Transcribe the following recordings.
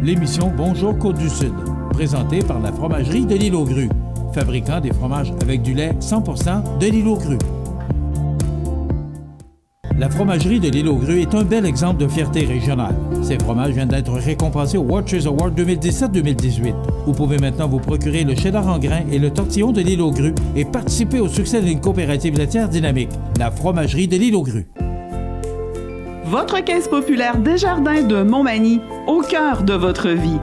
L'émission Bonjour Côte-du-Sud, présentée par la fromagerie de l'Île aux Grues, fabricant des fromages avec du lait 100% de l'Île aux Grues. La fromagerie de l'Île aux Grues est un bel exemple de fierté régionale. Ces fromages viennent d'être récompensés au Watchers Award 2017-2018. Vous pouvez maintenant vous procurer le cheddar en grains et le tortillon de l'Île aux Grues et participer au succès d'une coopérative laitière dynamique, la fromagerie de l'Île aux Grues. Votre caisse populaire Desjardins de Montmagny, au cœur de votre vie.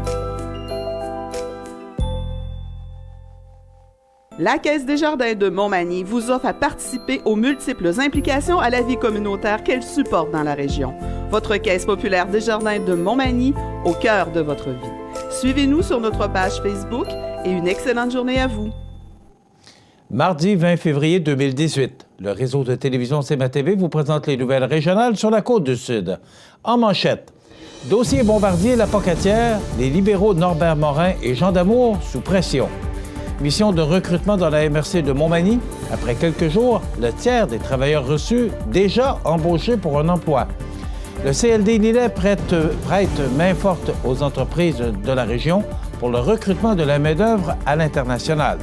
La Caisse Desjardins de Montmagny vous offre à participer aux multiples implications à la vie communautaire qu'elle supporte dans la région. Votre Caisse populaire Desjardins de Montmagny, au cœur de votre vie. Suivez-nous sur notre page Facebook et une excellente journée à vous. Mardi 20 février 2018, le réseau de télévision CMA-TV vous présente les nouvelles régionales sur la Côte-du-Sud. En manchette, dossier Bombardier La Pocatière, les libéraux Norbert Morin et Jean Damour sous pression. Mission de recrutement dans la MRC de Montmagny. Après quelques jours, le tiers des travailleurs reçus déjà embauchés pour un emploi. Le CLD Lillet prête main forte aux entreprises de la région pour le recrutement de la main-d'œuvre à l'international.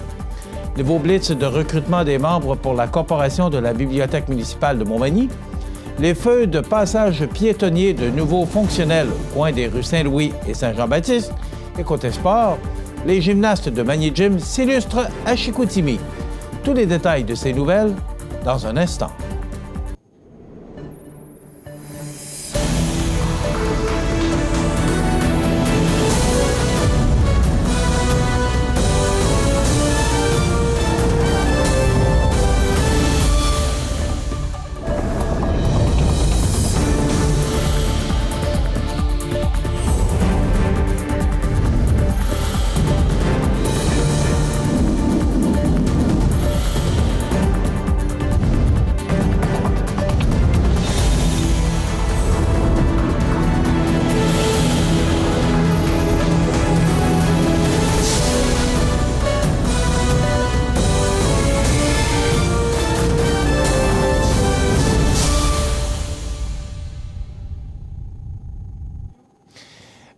Nouveau blitz de recrutement des membres pour la corporation de la Bibliothèque municipale de Montmagny. Les feux de passage piétonnier de nouveaux fonctionnels au coin des rues Saint-Louis et Saint-Jean-Baptiste. Et côté sport, les gymnastes de Magny Gym s'illustrent à Chicoutimi. Tous les détails de ces nouvelles dans un instant.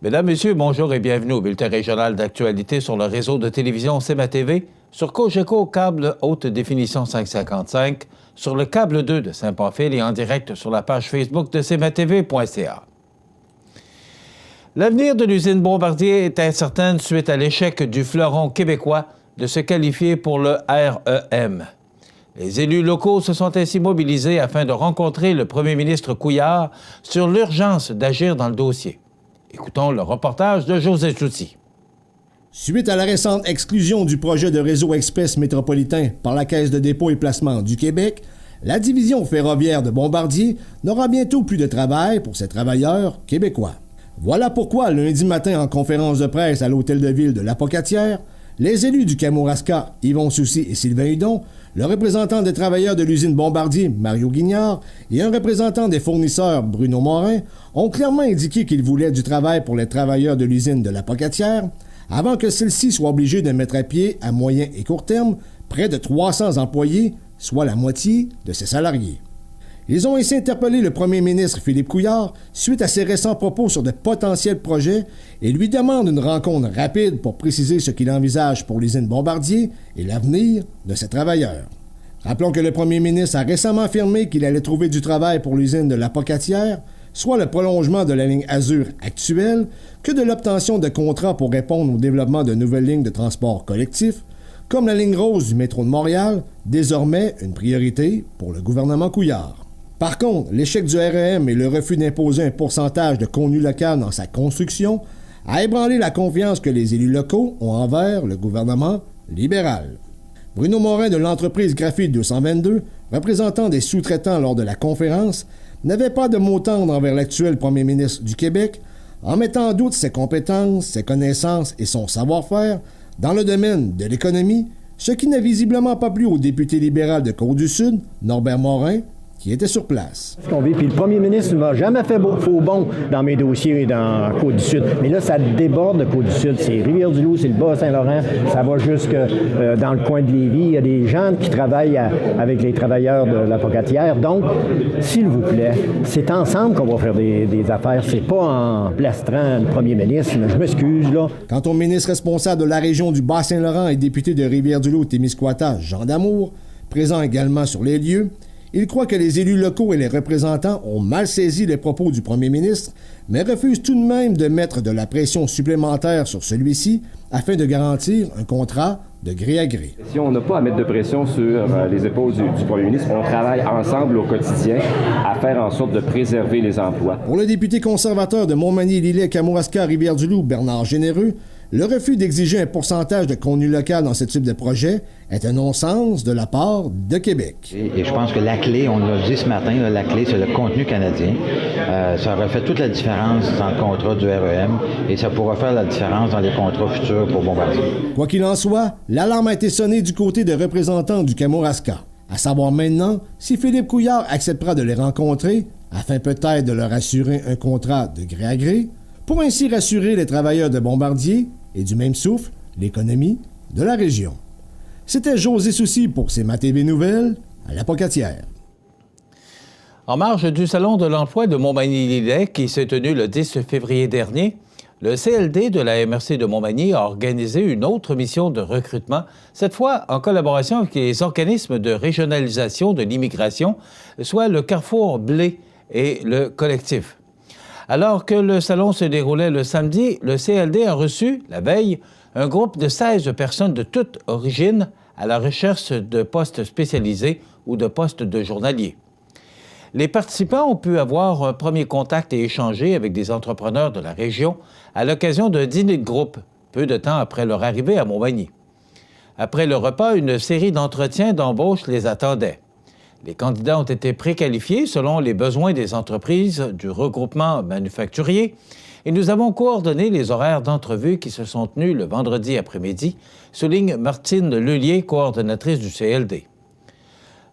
Mesdames, Messieurs, bonjour et bienvenue au bulletin régional d'actualité sur le réseau de télévision CMA-TV, sur Cogeco câble haute définition 555, sur le câble 2 de Saint-Pamphile et en direct sur la page Facebook de cmatv.ca. L'avenir de l'usine Bombardier est incertain suite à l'échec du fleuron québécois de se qualifier pour le REM. Les élus locaux se sont ainsi mobilisés afin de rencontrer le premier ministre Couillard sur l'urgence d'agir dans le dossier. Écoutons le reportage de José Soucy. Suite à la récente exclusion du projet de réseau express métropolitain par la Caisse de dépôt et placement du Québec, la division ferroviaire de Bombardier n'aura bientôt plus de travail pour ses travailleurs québécois. Voilà pourquoi, lundi matin en conférence de presse à l'hôtel de ville de La Pocatière, les élus du Kamouraska, Yvon Soucy et Sylvain Hudon, le représentant des travailleurs de l'usine Bombardier, Mario Guignard, et un représentant des fournisseurs, Bruno Morin, ont clairement indiqué qu'ils voulaient du travail pour les travailleurs de l'usine de La Pocatière, avant que celle-ci soit obligée de mettre à pied, à moyen et court terme, près de 300 employés, soit la moitié de ses salariés. Ils ont ainsi interpellé le premier ministre Philippe Couillard suite à ses récents propos sur de potentiels projets et lui demandent une rencontre rapide pour préciser ce qu'il envisage pour l'usine Bombardier et l'avenir de ses travailleurs. Rappelons que le premier ministre a récemment affirmé qu'il allait trouver du travail pour l'usine de La Pocatière, soit le prolongement de la ligne Azur actuelle, que de l'obtention de contrats pour répondre au développement de nouvelles lignes de transport collectif, comme la ligne rose du métro de Montréal, désormais une priorité pour le gouvernement Couillard. Par contre, l'échec du REM et le refus d'imposer un pourcentage de contenu local dans sa construction a ébranlé la confiance que les élus locaux ont envers le gouvernement libéral. Bruno Morin de l'entreprise Graphite 222, représentant des sous-traitants lors de la conférence, n'avait pas de mot tendre envers l'actuel premier ministre du Québec, en mettant en doute ses compétences, ses connaissances et son savoir-faire dans le domaine de l'économie, ce qui n'a visiblement pas plu au député libéral de Côte-du-Sud, Norbert Morin, qui était sur place. Puis le premier ministre ne m'a jamais fait faux bon dans mes dossiers dans Côte-du-Sud. Mais là, ça déborde de Côte-du-Sud. C'est Rivière-du-Loup, c'est le Bas-Saint-Laurent, ça va jusque dans le coin de Lévis. Il y a des gens qui travaillent avec les travailleurs de la Pocatière. Donc, s'il vous plaît, c'est ensemble qu'on va faire des affaires. C'est pas en plastrant le premier ministre. Mais je m'excuse, là. Quant au ministre responsable de la région du Bas-Saint-Laurent et député de Rivière-du-Loup-Témiscouata, Jean Damour, présent également sur les lieux, il croit que les élus locaux et les représentants ont mal saisi les propos du premier ministre, mais refuse tout de même de mettre de la pression supplémentaire sur celui-ci afin de garantir un contrat de gré à gré. Si on n'a pas à mettre de pression sur les épaules du premier ministre, on travaille ensemble au quotidien à faire en sorte de préserver les emplois. Pour le député conservateur de Montmagny-Lillet-Kamouraska-Rivière-du-Loup, Bernard Généreux, le refus d'exiger un pourcentage de contenu local dans ce type de projet est un non-sens de la part de Québec. Et je pense que la clé, on l'a dit ce matin, la clé, c'est le contenu canadien. Ça aurait fait toute la différence dans le contrat du REM et ça pourra faire la différence dans les contrats futurs pour Bombardier. Quoi qu'il en soit, l'alarme a été sonnée du côté des représentants du Kamouraska. À savoir maintenant si Philippe Couillard acceptera de les rencontrer afin peut-être de leur assurer un contrat de gré à gré pour ainsi rassurer les travailleurs de Bombardier et du même souffle l'économie de la région. C'était José Soucy pour CMA-TV Nouvelles à la Pocatière. En marge du Salon de l'emploi de Montmagny-Lillet qui s'est tenu le 10 février dernier, le CLD de la MRC de Montmagny a organisé une autre mission de recrutement, cette fois en collaboration avec les organismes de régionalisation de l'immigration, soit le Carrefour Blé et le Collectif. Alors que le salon se déroulait le samedi, le CLD a reçu, la veille, un groupe de 16 personnes de toute origine à la recherche de postes spécialisés ou de postes de journaliers. Les participants ont pu avoir un premier contact et échanger avec des entrepreneurs de la région à l'occasion d'un dîner de groupe, peu de temps après leur arrivée à Montmagny. Après le repas, une série d'entretiens d'embauche les attendait. Les candidats ont été préqualifiés selon les besoins des entreprises du regroupement manufacturier et nous avons coordonné les horaires d'entrevue qui se sont tenus le vendredi après-midi, souligne Martine Lelier, coordonnatrice du CLD.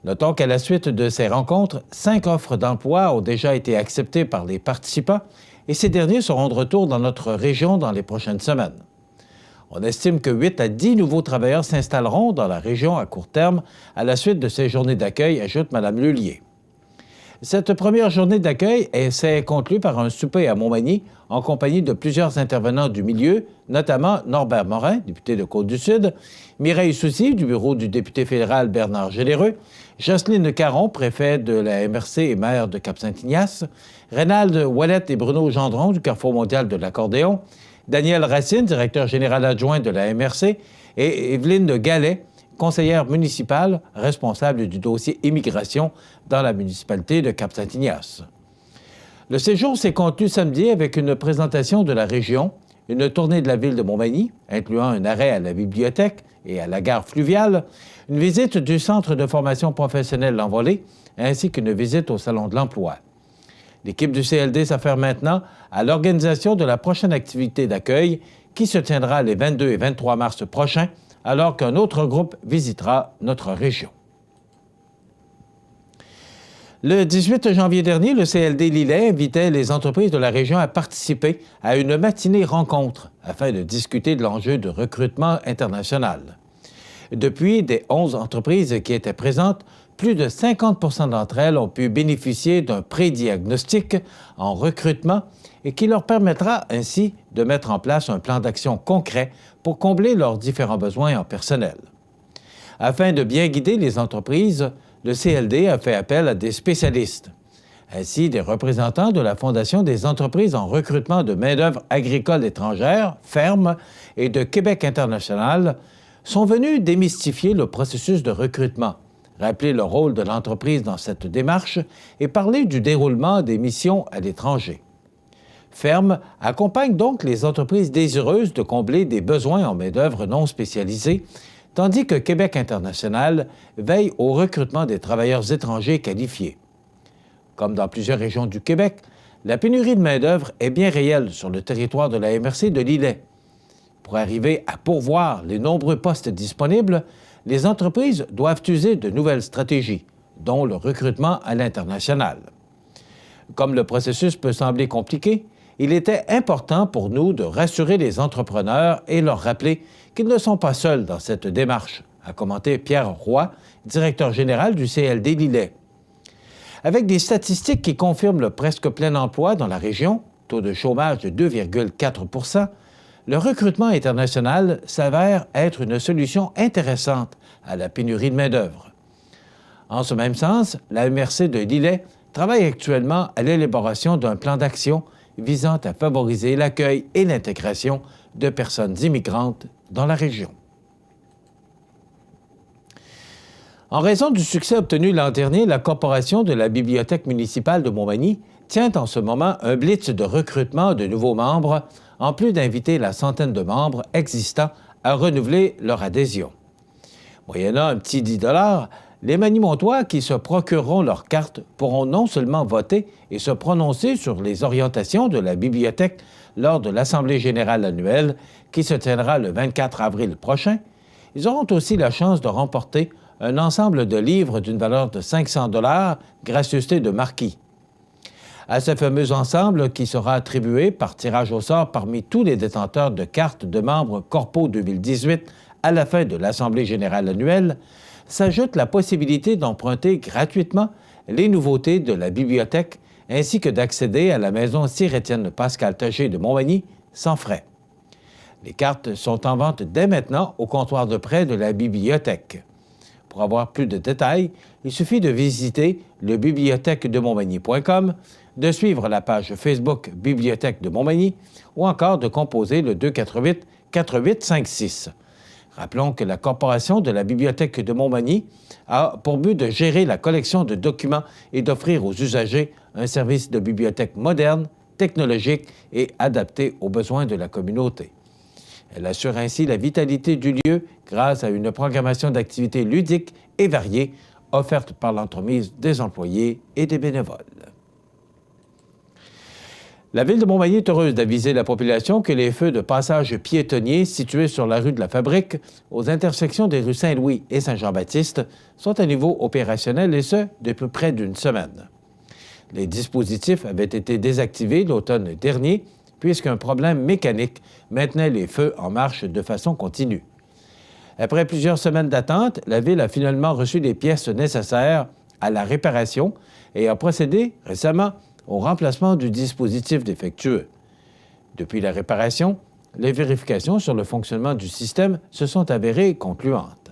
Notons qu'à la suite de ces rencontres, 5 offres d'emploi ont déjà été acceptées par les participants et ces derniers seront de retour dans notre région dans les prochaines semaines. On estime que 8 à 10 nouveaux travailleurs s'installeront dans la région à court terme à la suite de ces journées d'accueil, ajoute Mme Lelier. Cette première journée d'accueil s'est conclue par un souper à Montmagny en compagnie de plusieurs intervenants du milieu, notamment Norbert Morin, député de Côte-du-Sud, Mireille Soucy, du bureau du député fédéral Bernard Généreux, Jocelyne Caron, préfet de la MRC et maire de Cap-Saint-Ignace, Reynald Ouellette et Bruno Gendron du Carrefour mondial de l'Accordéon, Daniel Racine, directeur général adjoint de la MRC, et Evelyne Gallet, conseillère municipale responsable du dossier immigration dans la municipalité de Cap-Saint-Ignace. Le séjour s'est conclu samedi avec une présentation de la région, une tournée de la ville de Montmagny, incluant un arrêt à la bibliothèque et à la gare fluviale, une visite du centre de formation professionnelle L'Envolée, ainsi qu'une visite au Salon de l'Emploi. L'équipe du CLD s'affaire maintenant à l'organisation de la prochaine activité d'accueil qui se tiendra les 22 et 23 mars prochains, alors qu'un autre groupe visitera notre région. Le 18 janvier dernier, le CLD Lillet invitait les entreprises de la région à participer à une matinée rencontre afin de discuter de l'enjeu de recrutement international. Depuis, des 11 entreprises qui étaient présentes, plus de 50 d'entre elles ont pu bénéficier d'un pré-diagnostic en recrutement et qui leur permettra ainsi de mettre en place un plan d'action concret pour combler leurs différents besoins en personnel. Afin de bien guider les entreprises, le CLD a fait appel à des spécialistes. Ainsi, des représentants de la Fondation des entreprises en recrutement de main-d'œuvre agricole étrangère, FERME, et de Québec international sont venus démystifier le processus de recrutement, rappeler le rôle de l'entreprise dans cette démarche et parler du déroulement des missions à l'étranger. FERME accompagne donc les entreprises désireuses de combler des besoins en main-d'œuvre non spécialisée, tandis que Québec international veille au recrutement des travailleurs étrangers qualifiés. Comme dans plusieurs régions du Québec, la pénurie de main-d'œuvre est bien réelle sur le territoire de la MRC de Lillet. Pour arriver à pourvoir les nombreux postes disponibles, les entreprises doivent user de nouvelles stratégies, dont le recrutement à l'international. Comme le processus peut sembler compliqué, il était important pour nous de rassurer les entrepreneurs et leur rappeler qu'ils ne sont pas seuls dans cette démarche, a commenté Pierre Roy, directeur général du CLD Lillet. Avec des statistiques qui confirment le presque plein emploi dans la région, taux de chômage de 2,4 %, le recrutement international s'avère être une solution intéressante à la pénurie de main-d'œuvre. En ce même sens, la MRC de Lillet travaille actuellement à l'élaboration d'un plan d'action visant à favoriser l'accueil et l'intégration de personnes immigrantes dans la région. En raison du succès obtenu l'an dernier, la Corporation de la Bibliothèque municipale de Montmagny tient en ce moment un blitz de recrutement de nouveaux membres, en plus d'inviter la centaine de membres existants à renouveler leur adhésion. Moyennant un petit 10 $, les Magny-Montois qui se procureront leur carte pourront non seulement voter et se prononcer sur les orientations de la bibliothèque lors de l'Assemblée générale annuelle qui se tiendra le 24 avril prochain, ils auront aussi la chance de remporter un ensemble de livres d'une valeur de 500 $, gracieuseté de marquis. À ce fameux ensemble qui sera attribué par tirage au sort parmi tous les détenteurs de cartes de membres Corpo 2018 à la fin de l'Assemblée générale annuelle, s'ajoute la possibilité d'emprunter gratuitement les nouveautés de la bibliothèque ainsi que d'accéder à la maison Sir-Étienne Pascal Taché de Montmagny sans frais. Les cartes sont en vente dès maintenant au comptoir de prêt de la bibliothèque. Pour avoir plus de détails, il suffit de visiter le bibliothèquedemontmagny.com, de suivre la page Facebook Bibliothèque de Montmagny ou encore de composer le 248-4856. Rappelons que la Corporation de la Bibliothèque de Montmagny a pour but de gérer la collection de documents et d'offrir aux usagers un service de bibliothèque moderne, technologique et adapté aux besoins de la communauté. Elle assure ainsi la vitalité du lieu grâce à une programmation d'activités ludiques et variées offerte par l'entremise des employés et des bénévoles. La Ville de Montmagny est heureuse d'aviser la population que les feux de passage piétonniers situés sur la rue de la Fabrique, aux intersections des rues Saint-Louis et Saint-Jean-Baptiste, sont à niveau opérationnel et ce, depuis près d'une semaine. Les dispositifs avaient été désactivés l'automne dernier puisqu'un problème mécanique maintenait les feux en marche de façon continue. Après plusieurs semaines d'attente, la Ville a finalement reçu les pièces nécessaires à la réparation et a procédé récemment au remplacement du dispositif défectueux. Depuis la réparation, les vérifications sur le fonctionnement du système se sont avérées concluantes.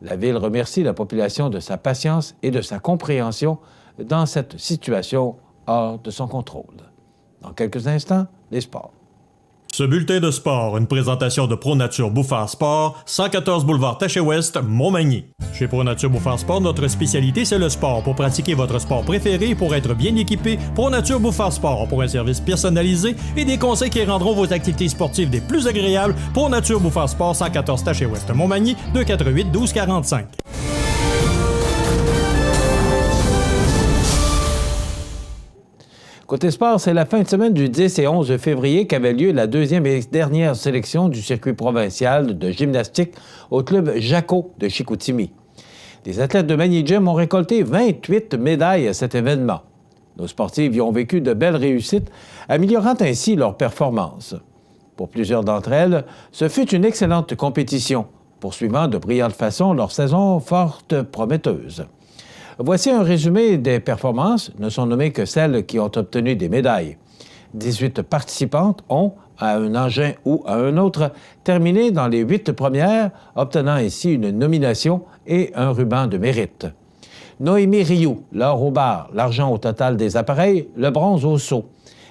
La Ville remercie la population de sa patience et de sa compréhension dans cette situation hors de son contrôle. Dans quelques instants, les sports. Ce bulletin de sport, une présentation de ProNature Bouffard Sport, 114 boulevard Taché-Ouest, Montmagny. Chez ProNature Bouffard Sport, notre spécialité, c'est le sport. Pour pratiquer votre sport préféré et pour être bien équipé, ProNature Bouffard Sport pour un service personnalisé et des conseils qui rendront vos activités sportives des plus agréables. ProNature Bouffard Sport, 114 Taché-Ouest, Montmagny, 248-1245. Côté sport, c'est la fin de semaine du 10 et 11 février qu'avait lieu la deuxième et dernière sélection du circuit provincial de gymnastique au club Jaco de Chicoutimi. Les athlètes de Magny-Gym ont récolté 28 médailles à cet événement. Nos sportifs y ont vécu de belles réussites, améliorant ainsi leur performance. Pour plusieurs d'entre elles, ce fut une excellente compétition, poursuivant de brillante façon leur saison forte prometteuse. Voici un résumé des performances, ne sont nommées que celles qui ont obtenu des médailles. 18 participantes ont, à un engin ou à un autre, terminé dans les 8 premières, obtenant ainsi une nomination et un ruban de mérite. Noémie Rioux, l'or au bar, l'argent au total des appareils, le bronze au saut.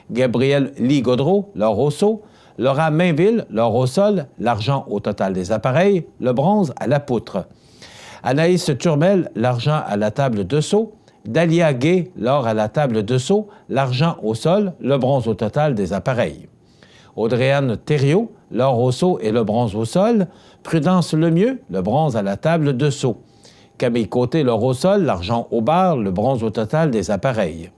Gabrielle Lee-Gaudreau, l'or au saut. Laura Mainville, l'or au sol, l'argent au total des appareils, le bronze à la poutre. Anaïs Turmel, l'argent à la table de saut. Dalia Gay, l'or à la table de saut, l'argent au sol, le bronze au total des appareils. Audrey-Anne Thériault, l'or au saut et le bronze au sol. Prudence Lemieux, le bronze à la table de saut. Camille Côté, l'or au sol, l'argent au bar, le bronze au total des appareils.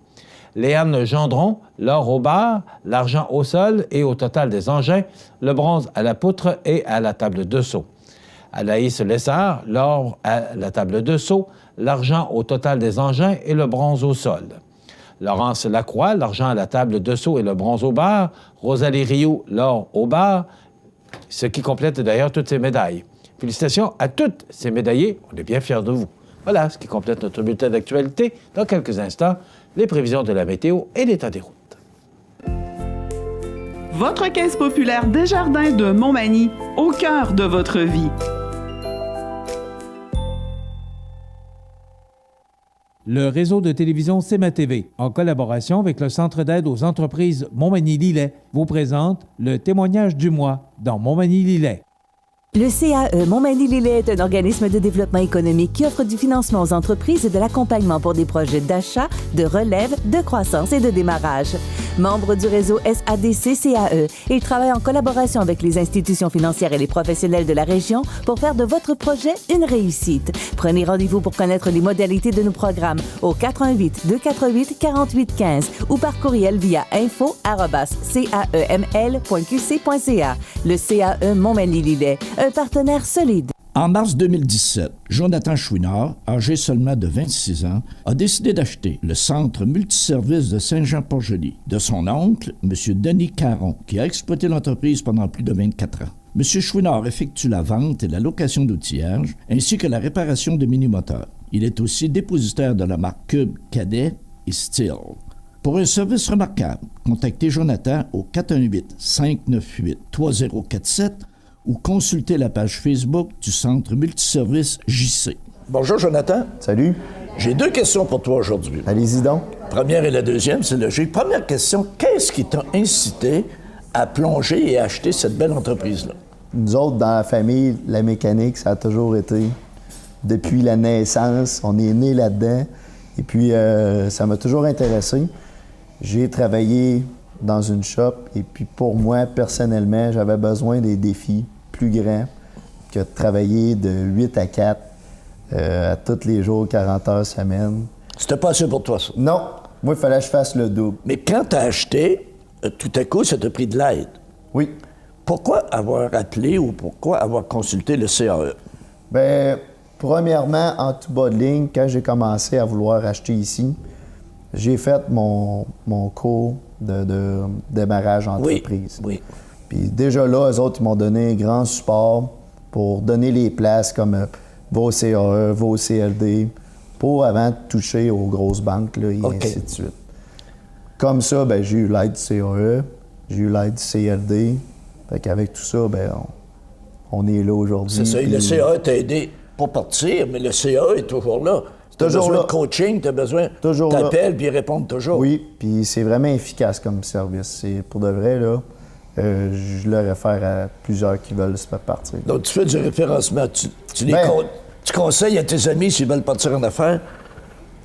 Léane Gendron, l'or au bar, l'argent au sol et au total des engins, le bronze à la poutre et à la table de saut. Anaïs Lessard, l'or à la table de saut, l'argent au total des engins et le bronze au sol. Laurence Lacroix, l'argent à la table de saut et le bronze au bar. Rosalie Rioux, l'or au bar, ce qui complète d'ailleurs toutes ces médailles. Félicitations à toutes ces médaillés. On est bien fiers de vous. Voilà ce qui complète notre bulletin d'actualité. Dans quelques instants, les prévisions de la météo et l'état des routes. Votre Caisse populaire Desjardins de Montmagny, au cœur de votre vie. Le réseau de télévision CMA-TV, en collaboration avec le Centre d'aide aux entreprises Montmagny-Lillet, vous présente le témoignage du mois dans Montmagny-Lillet. Le CAE Montmagny-Lillet est un organisme de développement économique qui offre du financement aux entreprises et de l'accompagnement pour des projets d'achat, de relève, de croissance et de démarrage. Membre du réseau SADC-CAE, il travaille en collaboration avec les institutions financières et les professionnels de la région pour faire de votre projet une réussite. Prenez rendez-vous pour connaître les modalités de nos programmes au 418-248-4815 ou par courriel via info@caeml.qc.ca. Le CAE Montmagny-Lillet, un partenaire solide. En mars 2017, Jonathan Chouinard, âgé seulement de 26 ans, a décidé d'acheter le centre multiservice de Saint-Jean-Port-Joli de son oncle, M. Denis Caron, qui a exploité l'entreprise pendant plus de 24 ans. M. Chouinard effectue la vente et la location d'outillage, ainsi que la réparation de mini-moteurs. Il est aussi dépositaire de la marque Cube, Cadet et Steel. Pour un service remarquable, contactez Jonathan au 418-598-3047 ou consultez la page Facebook du Centre Multiservice JC. Bonjour, Jonathan. Salut. J'ai 2 questions pour toi aujourd'hui. Allez-y donc. Première et la deuxième, c'est logique. Première question, qu'est-ce qui t'a incité à plonger et acheter cette belle entreprise-là? Nous autres, dans la famille, la mécanique, ça a toujours été. Depuis la naissance, on est né là-dedans. Et puis, ça m'a toujours intéressé. J'ai travaillé dans une shop et puis pour moi, personnellement, j'avais besoin des défis plus grands que de travailler de 8 à 4 à tous les jours, 40 heures semaine. C'était pas assez pour toi, ça? Non. Moi, il fallait que je fasse le double. Mais quand t'as acheté, tout à coup, ça t'a pris de l'aide. Oui. Pourquoi avoir appelé ou pourquoi avoir consulté le CAE? Bien, premièrement, en tout bas de ligne, quand j'ai commencé à vouloir acheter ici, j'ai fait mon cours de démarrage entreprise. Oui. Puis déjà là, eux autres, ils m'ont donné un grand support pour donner les places comme vos CAE, vos CLD, pour avant de toucher aux grosses banques, là, et ainsi de suite. Comme ça, ben, j'ai eu l'aide du CAE, j'ai eu l'aide du CLD. Fait qu'avec tout ça, ben, on est là aujourd'hui. C'est ça, et le CAE t'a aidé pour partir, mais le CAE est toujours là. T'as besoin de coaching, t'as besoin... T'appelles, puis ils répondent toujours. Oui, puis c'est vraiment efficace comme service. C'est pour de vrai, là, je le réfère à plusieurs qui veulent se partir. Donc, tu fais du référencement. Tu conseilles à tes amis, s'ils veulent partir en affaires,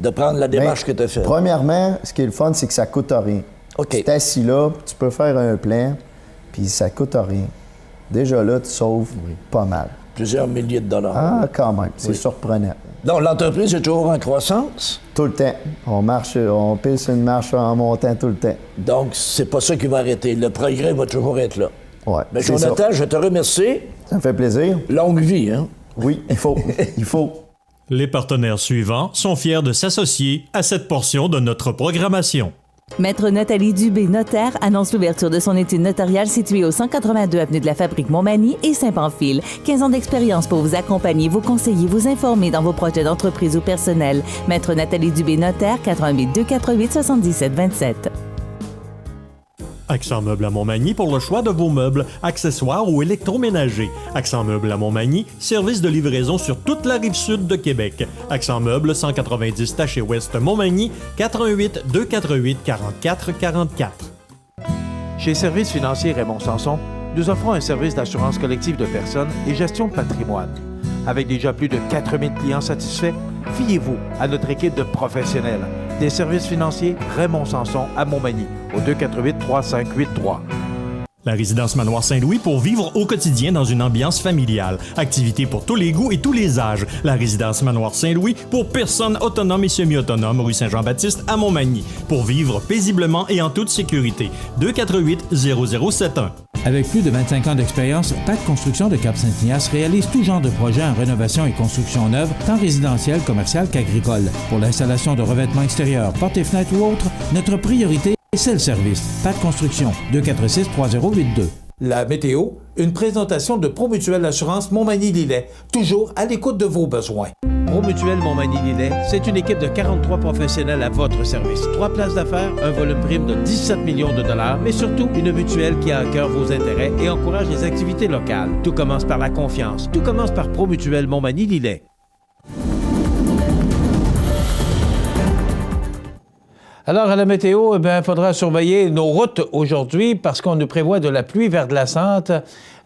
de prendre la démarche que tu as faite? Premièrement, ce qui est le fun, c'est que ça coûte rien. OK. Tu es assis là, tu peux faire un plan, puis ça coûte rien. Déjà là, tu sauves pas mal. Plusieurs milliers de dollars. Ah, quand même. C'est surprenant. Donc, l'entreprise est toujours en croissance? Tout le temps. On pile sur une marche en montant tout le temps. Donc, c'est pas ça qui va arrêter. Le progrès va toujours être là. Oui. Mais Jonathan, je te remercie. Ça me fait plaisir. Longue vie, hein? Oui, il faut. Il faut. Les partenaires suivants sont fiers de s'associer à cette portion de notre programmation. Maître Nathalie Dubé, notaire, annonce l'ouverture de son étude notariale située au 182 avenue de la Fabrique Montmagny et Saint-Pamphile. 15 ans d'expérience pour vous accompagner, vous conseiller, vous informer dans vos projets d'entreprise ou personnel. Maître Nathalie Dubé, notaire, 418-248-7727. Accent Meubles à Montmagny pour le choix de vos meubles, accessoires ou électroménagers. Accent Meubles à Montmagny, service de livraison sur toute la rive sud de Québec. Accent Meubles, 190 Taché Ouest Montmagny, 418-248-4444. Chez Services financiers Raymond Sanson, nous offrons un service d'assurance collective de personnes et gestion de patrimoine. Avec déjà plus de 4000 clients satisfaits, fiez-vous à notre équipe de professionnels. Des services financiers Raymond Sanson à Montmagny, au 248-3583. La résidence Manoir Saint-Louis pour vivre au quotidien dans une ambiance familiale. Activités pour tous les goûts et tous les âges. La résidence Manoir Saint-Louis pour personnes autonomes et semi-autonomes, rue Saint-Jean-Baptiste à Montmagny. Pour vivre paisiblement et en toute sécurité. 248-0071. Avec plus de 25 ans d'expérience, PAC Construction de Cap-Saint-Ignace réalise tout genre de projets en rénovation et construction neuve, tant résidentielle, commerciale qu'agricole. Pour l'installation de revêtements extérieurs, portes et fenêtres ou autres, notre priorité, c'est le service. PAC Construction, 246-3082. La météo, une présentation de Promutuelle Assurance Montmagny-Lillet, toujours à l'écoute de vos besoins. Promutuelle Montmagny-Lillet, c'est une équipe de 43 professionnels à votre service. 3 places d'affaires, un volume prime de 17 millions de dollars, mais surtout une mutuelle qui a à cœur vos intérêts et encourage les activités locales. Tout commence par la confiance. Tout commence par Promutuelle Montmagny-Lillet. Alors, à la météo, il faudra surveiller nos routes aujourd'hui parce qu'on nous prévoit de la pluie verglaçante.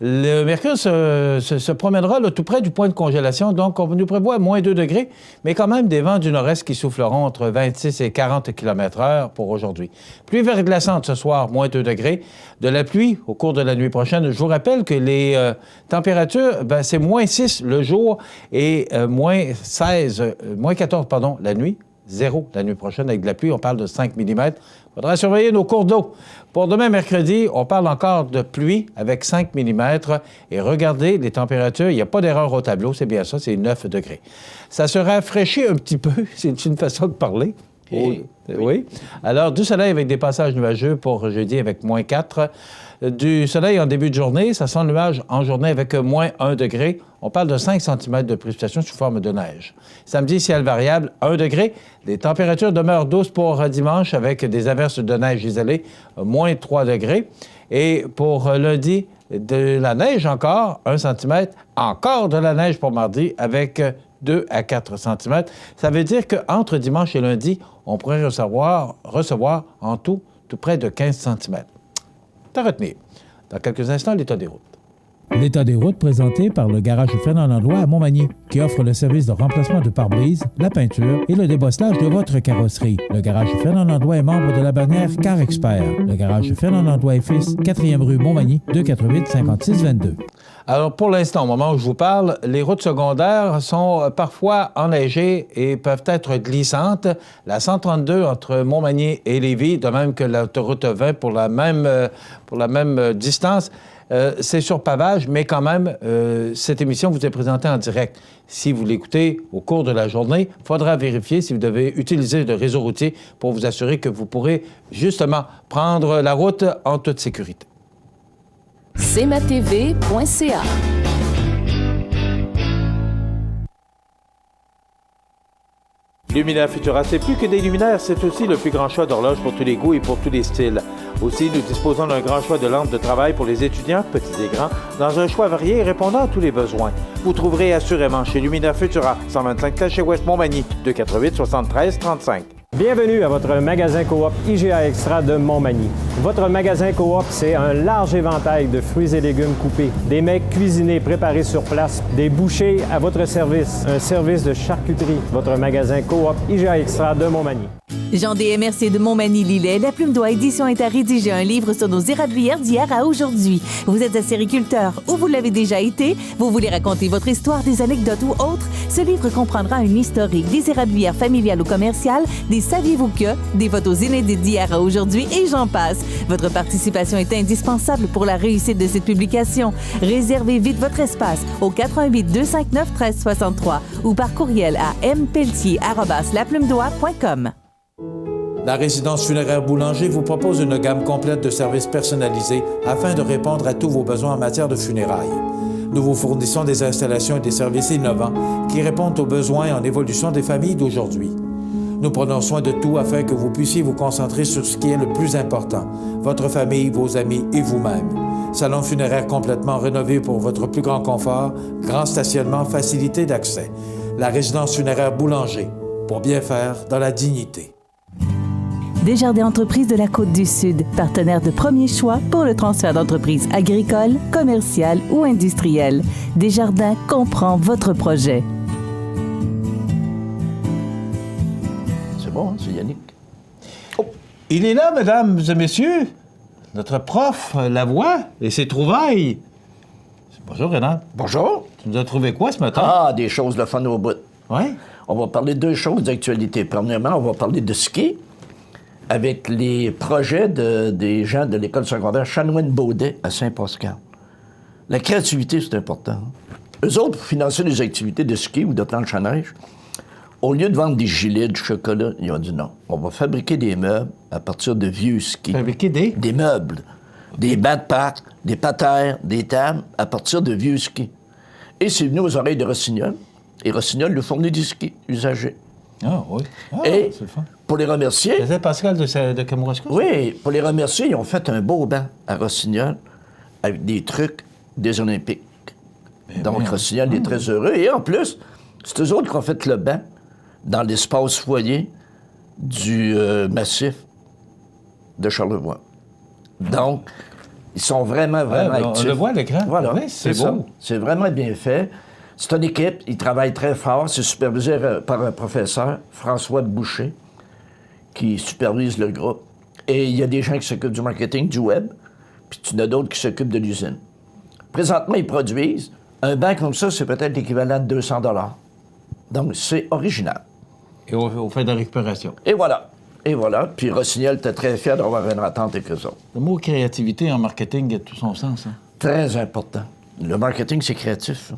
Le mercure se promènera là, tout près du point de congélation, donc on nous prévoit moins 2 degrés, mais quand même des vents du nord-est qui souffleront entre 26 et 40 km/h pour aujourd'hui. Pluie verglaçante ce soir, moins 2 degrés. De la pluie au cours de la nuit prochaine. Je vous rappelle que les températures, c'est moins 6 le jour et moins 14, la nuit. 0 la nuit prochaine avec de la pluie, on parle de 5 mm. Il faudra surveiller nos cours d'eau. Pour demain, mercredi, on parle encore de pluie avec 5 mm. Et regardez les températures, il n'y a pas d'erreur au tableau, c'est bien ça, c'est 9 degrés. Ça se rafraîchit un petit peu, c'est une façon de parler. Oui. Alors, du soleil avec des passages nuageux pour jeudi avec moins 4. Du soleil en début de journée, ça sent nuage en journée avec moins 1 degré. On parle de 5 cm de précipitation sous forme de neige. Samedi, ciel variable, 1 degré. Les températures demeurent douces pour dimanche avec des averses de neige isolées, moins 3 degrés. Et pour lundi, de la neige encore, 1 cm. Encore de la neige pour mardi avec 2 à 4 cm. Ça veut dire qu'entre dimanche et lundi, on pourrait recevoir en tout près de 15 cm. À retenir. Dans quelques instants, l'état des routes. L'état des routes présenté par le garage Fernand Landlois à Montmagny, qui offre le service de remplacement de pare-brise, la peinture et le débosselage de votre carrosserie. Le garage Fernand Landlois est membre de la bannière Car Expert. Le garage Fernand Landlois et Fils, 4e rue Montmagny, 248-5622. Alors, pour l'instant, au moment où je vous parle, les routes secondaires sont parfois enneigées et peuvent être glissantes. La 132 entre Montmagny et Lévis, de même que l'autoroute 20 pour la même distance, c'est sur pavage, mais quand même, cette émission vous est présentée en direct. Si vous l'écoutez au cours de la journée, il faudra vérifier si vous devez utiliser le réseau routier pour vous assurer que vous pourrez justement prendre la route en toute sécurité. cmatv.ca. Luminaire Futura, c'est plus que des luminaires, c'est aussi le plus grand choix d'horloges pour tous les goûts et pour tous les styles. Aussi, nous disposons d'un grand choix de lampes de travail pour les étudiants, petits et grands, dans un choix varié et répondant à tous les besoins. Vous trouverez assurément chez Luminaire Futura, 125 Taché-Ouest Montmagny, 248-73-35. Bienvenue à votre magasin Coop IGA Extra de Montmagny. Votre magasin Coop, c'est un large éventail de fruits et légumes coupés, des mets cuisinés préparés sur place, des bouchées à votre service, un service de charcuterie. Votre magasin Coop IGA Extra de Montmagny. Jean D. MRC de Montmagny-Lillet, La Plume d'Oie Édition est à rédiger un livre sur nos érablières d'hier à aujourd'hui. Vous êtes acériculteur ou vous l'avez déjà été, vous voulez raconter votre histoire, des anecdotes ou autres, ce livre comprendra un historique des érablières familiales ou commerciales, des saviez-vous que, des photos inédites d'hier à aujourd'hui et j'en passe. Votre participation est indispensable pour la réussite de cette publication. Réservez vite votre espace au 88 259 1363 ou par courriel à mpeltier@laplumedoie.com. La résidence funéraire Boulanger vous propose une gamme complète de services personnalisés afin de répondre à tous vos besoins en matière de funérailles. Nous vous fournissons des installations et des services innovants qui répondent aux besoins en évolution des familles d'aujourd'hui. Nous prenons soin de tout afin que vous puissiez vous concentrer sur ce qui est le plus important, votre famille, vos amis et vous-même. Salon funéraire complètement rénové pour votre plus grand confort, grand stationnement, facilité d'accès. La résidence funéraire Boulanger, pour bien faire dans la dignité. Desjardins Entreprises de la Côte-du-Sud, partenaire de premier choix pour le transfert d'entreprises agricoles, commerciales ou industrielles. Desjardins comprend votre projet. C'est bon, hein, c'est Yannick. Oh, il est là, mesdames et messieurs. notre prof Lavoie et ses trouvailles. Bonjour, Rénal. Bonjour. Tu nous as trouvé quoi ce matin? Ah, des choses de fun au bout. Oui? On va parler de 2 choses d'actualité. Premièrement, on va parler de ski avec les projets des gens de l'école secondaire Chanoine-Baudet à Saint-Pascal. La créativité, c'est important. Eux autres, pour financer des activités de ski ou de planche à neige, au lieu de vendre des gilets, du chocolat, ils ont dit non. On va fabriquer des meubles à partir de vieux skis. Fabriquer des meubles. Des bancs de parc, des patères, des tables à partir de vieux skis. Et c'est venu aux oreilles de Rossignol. Et Rossignol lui fournit du ski usagé. Ah oui. Ah, et c'est le fun. Pour les remercier... C'était Pascal de Kamouraska? Oui, pour les remercier, ils ont fait un beau banc à Rossignol avec des trucs des Olympiques. Donc, Rossignol est très heureux. Et en plus, c'est eux autres qui ont fait le banc dans l'espace foyer du massif de Charlevoix. Donc, ils sont vraiment actifs. On le voit à l'écran. Voilà, oui, c'est beau. C'est vraiment bien fait. C'est une équipe, ils travaillent très fort. C'est supervisé par un professeur, François Boucher, qui supervise le groupe. Et il y a des gens qui s'occupent du marketing, du web, puis il y en a d'autres qui s'occupent de l'usine. Présentement, ils produisent. Un banc comme ça, c'est peut-être l'équivalent de 200 $. Donc, c'est original. Et on fait de la récupération. Et voilà. Et voilà. Puis Rossignol était très fier d'avoir une entente avec eux autres. Le mot créativité en marketing a tout son sens. Hein? Très important. Le marketing, c'est créatif.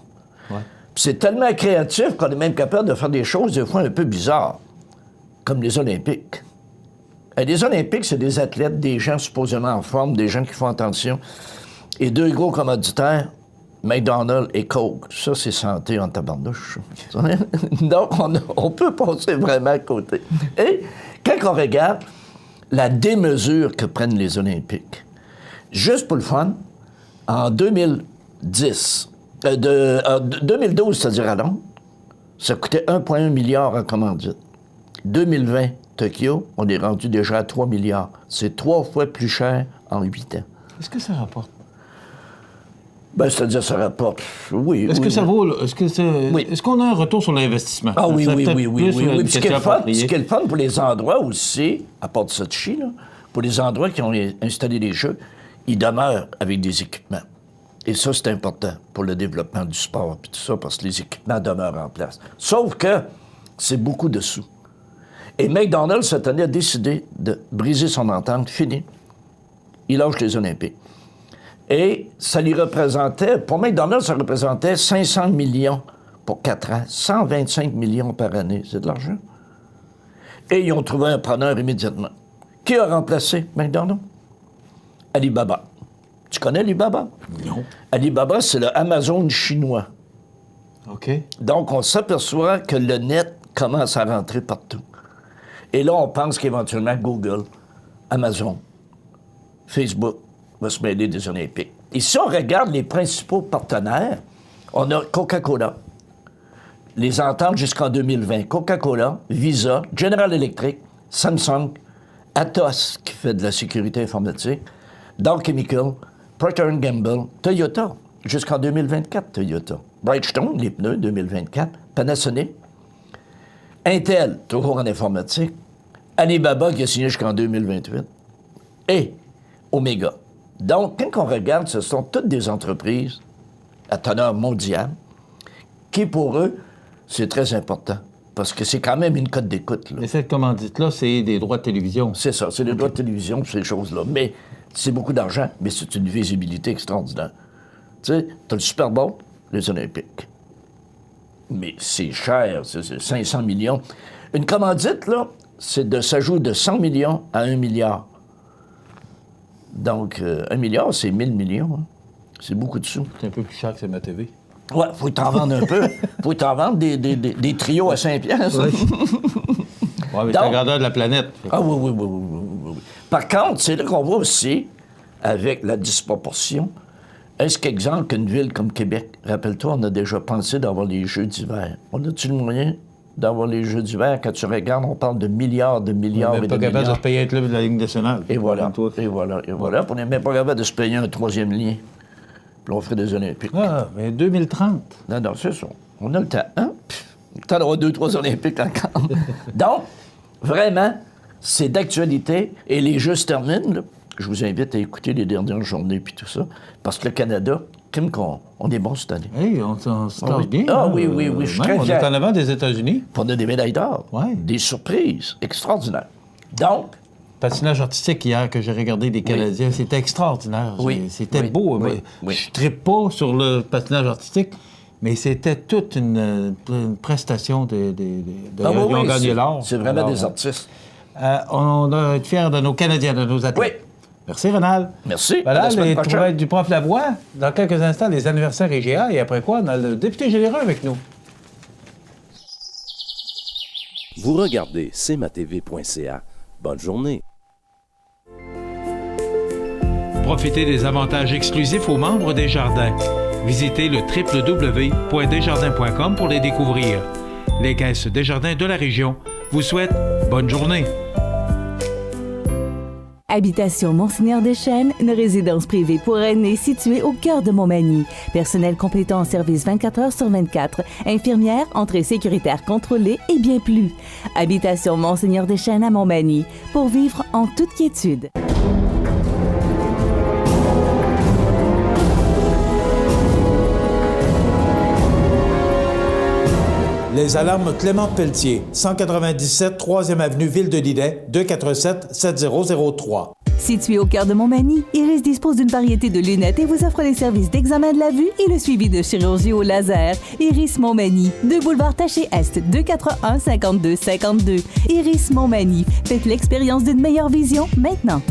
Ouais. Puis c'est tellement créatif qu'on est même capable de faire des choses des fois un peu bizarres, comme les Olympiques. Et les Olympiques, c'est des athlètes, des gens supposément en forme, des gens qui font attention. Et 2 gros commoditaires, McDonald's et Coke. Ça, c'est santé en tabarnouche. Donc, on peut passer vraiment à côté. Et quand on regarde la démesure que prennent les Olympiques, juste pour le fun, en 2010, 2012, c'est-à-dire à Londres, ça coûtait 1,1 milliard en commandite. 2020, Tokyo, on est rendu déjà à 3 milliards. C'est 3 fois plus cher en 8 ans. Est-ce que ça rapporte? Ben, c'est-à-dire, ça rapporte. Oui. Est-ce que ça vaut. Est-ce qu'on a un retour sur l'investissement? Ah oui. Puis ce qui est le fun pour les endroits aussi, à part de Sochi, là, pour les endroits qui ont installé les jeux, ils demeurent avec des équipements. Et ça, c'est important pour le développement du sport et tout ça, parce que les équipements demeurent en place. Sauf que c'est beaucoup de sous. Et McDonald's, cette année, a décidé de briser son entente. Fini. Il lâche les Olympiques. Et ça lui représentait, pour McDonald's, ça représentait 500 millions pour 4 ans, 125 millions par année. C'est de l'argent. Et ils ont trouvé un preneur immédiatement. Qui a remplacé McDonald's? Alibaba. Tu connais Alibaba? Non. Alibaba, c'est le Amazon chinois. OK. Donc, on s'aperçoit que le net commence à rentrer partout. Et là, on pense qu'éventuellement, Google, Amazon, Facebook va se mêler des Olympiques. Et si on regarde les principaux partenaires, on a Coca-Cola, les ententes jusqu'en 2020. Coca-Cola, Visa, General Electric, Samsung, Atos, qui fait de la sécurité informatique, Dow Chemical, Procter & Gamble, Toyota, jusqu'en 2024, Toyota. Bridgestone, les pneus, 2024, Panasonic, Intel, toujours en informatique, Alibaba, qui a signé jusqu'en 2028, et Omega. Donc, quand on regarde, ce sont toutes des entreprises à teneur mondiale qui, pour eux, c'est très important. Parce que c'est quand même une cote d'écoute. Mais cette commandite-là, c'est des droits de télévision. C'est ça, c'est des droits de télévision, ces choses-là. Mais c'est beaucoup d'argent, mais c'est une visibilité extraordinaire. Tu sais, t'as le Super Bowl, les Olympiques. Mais c'est cher, c'est 500 millions. Une commandite, là, ça joue de 100 millions à 1 milliard. Donc, 1 milliard, c'est 1000 millions. Hein. C'est beaucoup de sous. C'est un peu plus cher que c'est ma TV. Ouais, faut t'en vendre un peu. Faut t'en vendre des trios à 5 piastres. Oui. Oui, mais c'est la grandeur de la planète. Ah oui. Par contre, c'est là qu'on voit aussi, avec la disproportion, est-ce qu'exemple qu'une ville comme Québec, rappelle-toi, on a déjà pensé d'avoir les Jeux d'hiver. On a-tu le moyen d'avoir les Jeux d'hiver? Quand tu regardes, on parle de milliards et de milliards. On n'est pas capable de se payer un club de la Ligue nationale. Et voilà. Puis on n'est même pas capable de se payer un 3e lien. Puis on ferait des Olympiques. Ah, mais 2030. Non, c'est ça. On a le temps. Hein? Le temps d'avoir 2-3 Olympiques encore. Donc, vraiment, c'est d'actualité. Et les Jeux se terminent. Là. Je vous invite à écouter les dernières journées puis tout ça. Parce que le Canada, comme on est bon cette année. Oui, on se classe bien. Ah oui, je suis très fier. On est en avant des États-Unis. Puis on a des médailles d'or. Ouais. Des surprises extraordinaires. Donc... Patinage artistique, hier, que j'ai regardé des Canadiens, c'était extraordinaire. C'était beau. Oui. Je ne trippe pas sur le patinage artistique, mais c'était toute une prestation ils ont gagné l'or. C'est vraiment des artistes. On doit être fiers de nos Canadiens, de nos athlètes. Oui. Merci, Ronald. Merci. Voilà, les trouvailles du prof Lavoie. Dans quelques instants, les anniversaires IGA. Et après quoi, on a le député général avec nous. Vous regardez cmatv.ca. Bonne journée. Profitez des avantages exclusifs aux membres des Jardins. Visitez le www.desjardins.com pour les découvrir. Les caisses Desjardins de la région vous souhaitent bonne journée. Habitation Monseigneur Deschênes, une résidence privée pour aînés située au cœur de Montmagny. Personnel complétant en service 24 heures sur 24. Infirmière, entrée sécuritaire contrôlée et bien plus. Habitation Monseigneur Deschênes à Montmagny. Pour vivre en toute quiétude. Les alarmes Clément Pelletier, 197 3e avenue Ville-de-Lillet, 247-7003. Situé au cœur de Montmagny, Iris dispose d'une variété de lunettes et vous offre les services d'examen de la vue et le suivi de chirurgie au laser. Iris Montmagny, 2 boulevard Taché-Est, 241-5252. Iris Montmagny, faites l'expérience d'une meilleure vision maintenant.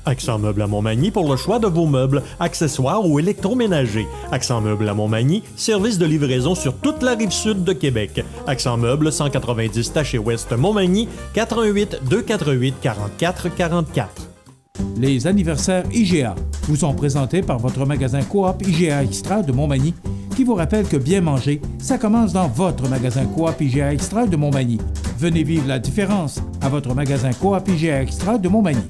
Accent Meubles à Montmagny pour le choix de vos meubles, accessoires ou électroménagers. Accent Meubles à Montmagny, service de livraison sur toute la rive sud de Québec. Accent Meubles, 190 Taché-Ouest Montmagny, 88 248 44 44. Les anniversaires IGA vous sont présentés par votre magasin Coop IGA Extra de Montmagny, qui vous rappelle que bien manger, ça commence dans votre magasin Coop IGA Extra de Montmagny. Venez vivre la différence à votre magasin Coop IGA Extra de Montmagny.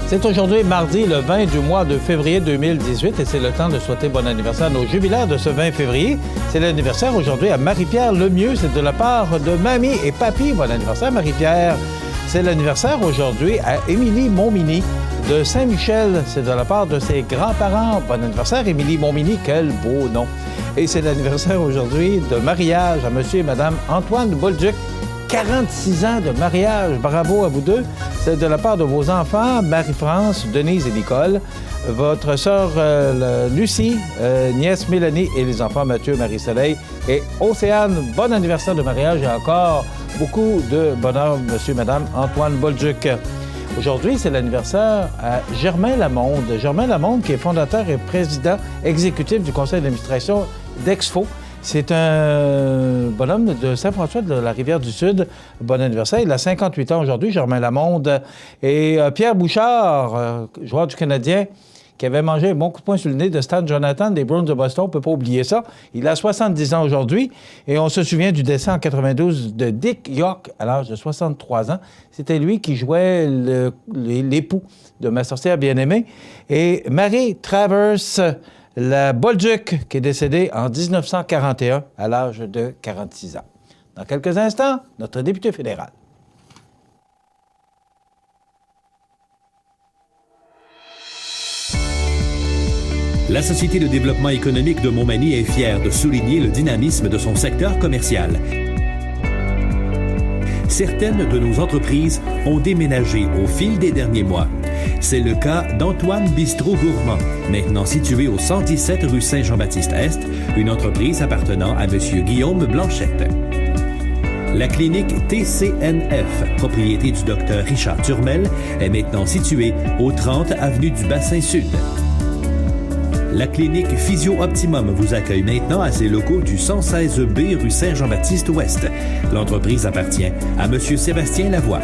C'est aujourd'hui mardi, le 20 du mois de février 2018, et c'est le temps de souhaiter bon anniversaire à nos jubilaires de ce 20 février. C'est l'anniversaire aujourd'hui à Marie-Pierre Lemieux, c'est de la part de mamie et papy. Bon anniversaire, Marie-Pierre. C'est l'anniversaire aujourd'hui à Émilie Montminy de Saint-Michel, c'est de la part de ses grands-parents. Bon anniversaire, Émilie Montminy, quel beau nom. Et c'est l'anniversaire aujourd'hui de mariage à monsieur et madame Antoine Bolduc. 46 ans de mariage. Bravo à vous deux. C'est de la part de vos enfants, Marie-France, Denise et Nicole, votre sœur Lucie, nièce Mélanie et les enfants Mathieu, Marie-Soleil et Océane. Bon anniversaire de mariage et encore beaucoup de bonheur, monsieur et madame Antoine Bolduc. Aujourd'hui, c'est l'anniversaire à Germain Lamonde. Germain Lamonde, qui est fondateur et président exécutif du conseil d'administration d'Exfo. C'est un bonhomme de Saint-François de la Rivière-du-Sud. Bon anniversaire. Il a 58 ans aujourd'hui, Germain Lamonde. Et Pierre Bouchard, joueur du Canadien, qui avait mangé un bon coup de poing sur le nez de Stan Jonathan des Bruins de Boston. On ne peut pas oublier ça. Il a 70 ans aujourd'hui. Et on se souvient du décès en 92 de Dick York à l'âge de 63 ans. C'était lui qui jouait l'époux de ma sorcière bien-aimée. Et Marie Travers, la Bolduc, qui est décédée en 1941 à l'âge de 46 ans. Dans quelques instants, notre député fédéral. La Société de développement économique de Montmagny est fière de souligner le dynamisme de son secteur commercial. Certaines de nos entreprises ont déménagé au fil des derniers mois. C'est le cas d'Antoine Bistrot Gourmand, maintenant situé au 117 rue Saint-Jean-Baptiste-Est, une entreprise appartenant à M. Guillaume Blanchette. La clinique TCNF, propriété du Dr Richard Turmel, est maintenant située au 30 avenue du Bassin-Sud. La clinique Physio Optimum vous accueille maintenant à ses locaux du 116B rue Saint-Jean-Baptiste-Ouest. L'entreprise appartient à M. Sébastien Lavoie.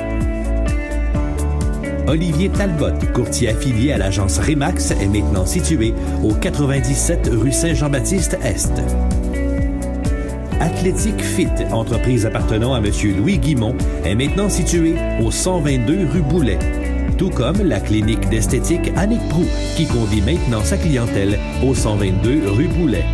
Olivier Talbot, courtier affilié à l'agence Remax, est maintenant situé au 97 rue Saint-Jean-Baptiste-Est. Athlétique Fit, entreprise appartenant à M. Louis Guimont, est maintenant située au 122 rue Boulet. Tout comme la clinique d'esthétique Annick Proulx, qui convie maintenant sa clientèle au 122 rue Boulet.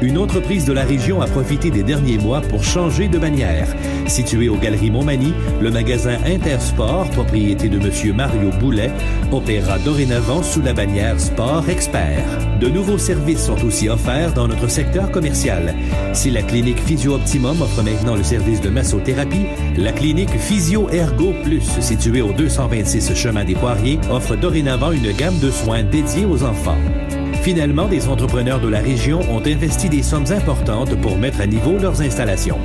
Une entreprise de la région a profité des derniers mois pour changer de bannière. Situé aux Galeries Montmagny, le magasin Intersport, propriété de M. Mario Boulet, opérera dorénavant sous la bannière Sport Expert. De nouveaux services sont aussi offerts dans notre secteur commercial. Si la clinique Physio Optimum offre maintenant le service de massothérapie, la clinique Physio Ergo Plus, située au 226 chemin des Poiriers, offre dorénavant une gamme de soins dédiés aux enfants. Finalement, des entrepreneurs de la région ont investi des sommes importantes pour mettre à niveau leurs installations.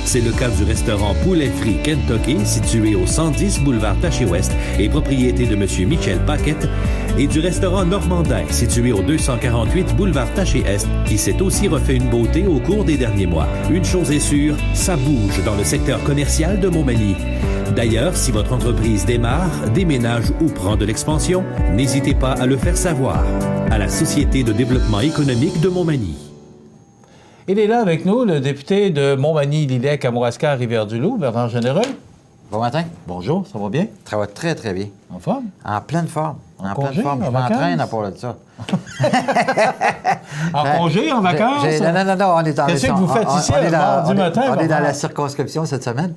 C'est le cas du restaurant Poulet Frit Kentucky, situé au 110 boulevard Taché-Ouest et propriété de M. Michel Paquette, et du restaurant Normandin, situé au 248 boulevard Taché-Est, qui s'est aussi refait une beauté au cours des derniers mois. Une chose est sûre, ça bouge dans le secteur commercial de Montmagny. D'ailleurs, si votre entreprise démarre, déménage ou prend de l'expansion, n'hésitez pas à le faire savoir à la Société de développement économique de Montmagny. Il est là avec nous, le député de Montmagny-Lillet, Kamouraska, Rivière-du-Loup, Bernard Généreux. Bon matin. Bonjour, ça va bien? Ça va très, très bien. En forme? En pleine forme. En congé, pleine forme. Je m'entraîne à part de ça. En congé, en vacances? Non, on est en... Qu'est-ce que vous faites ici, mardi matin? On est dans la circonscription cette semaine.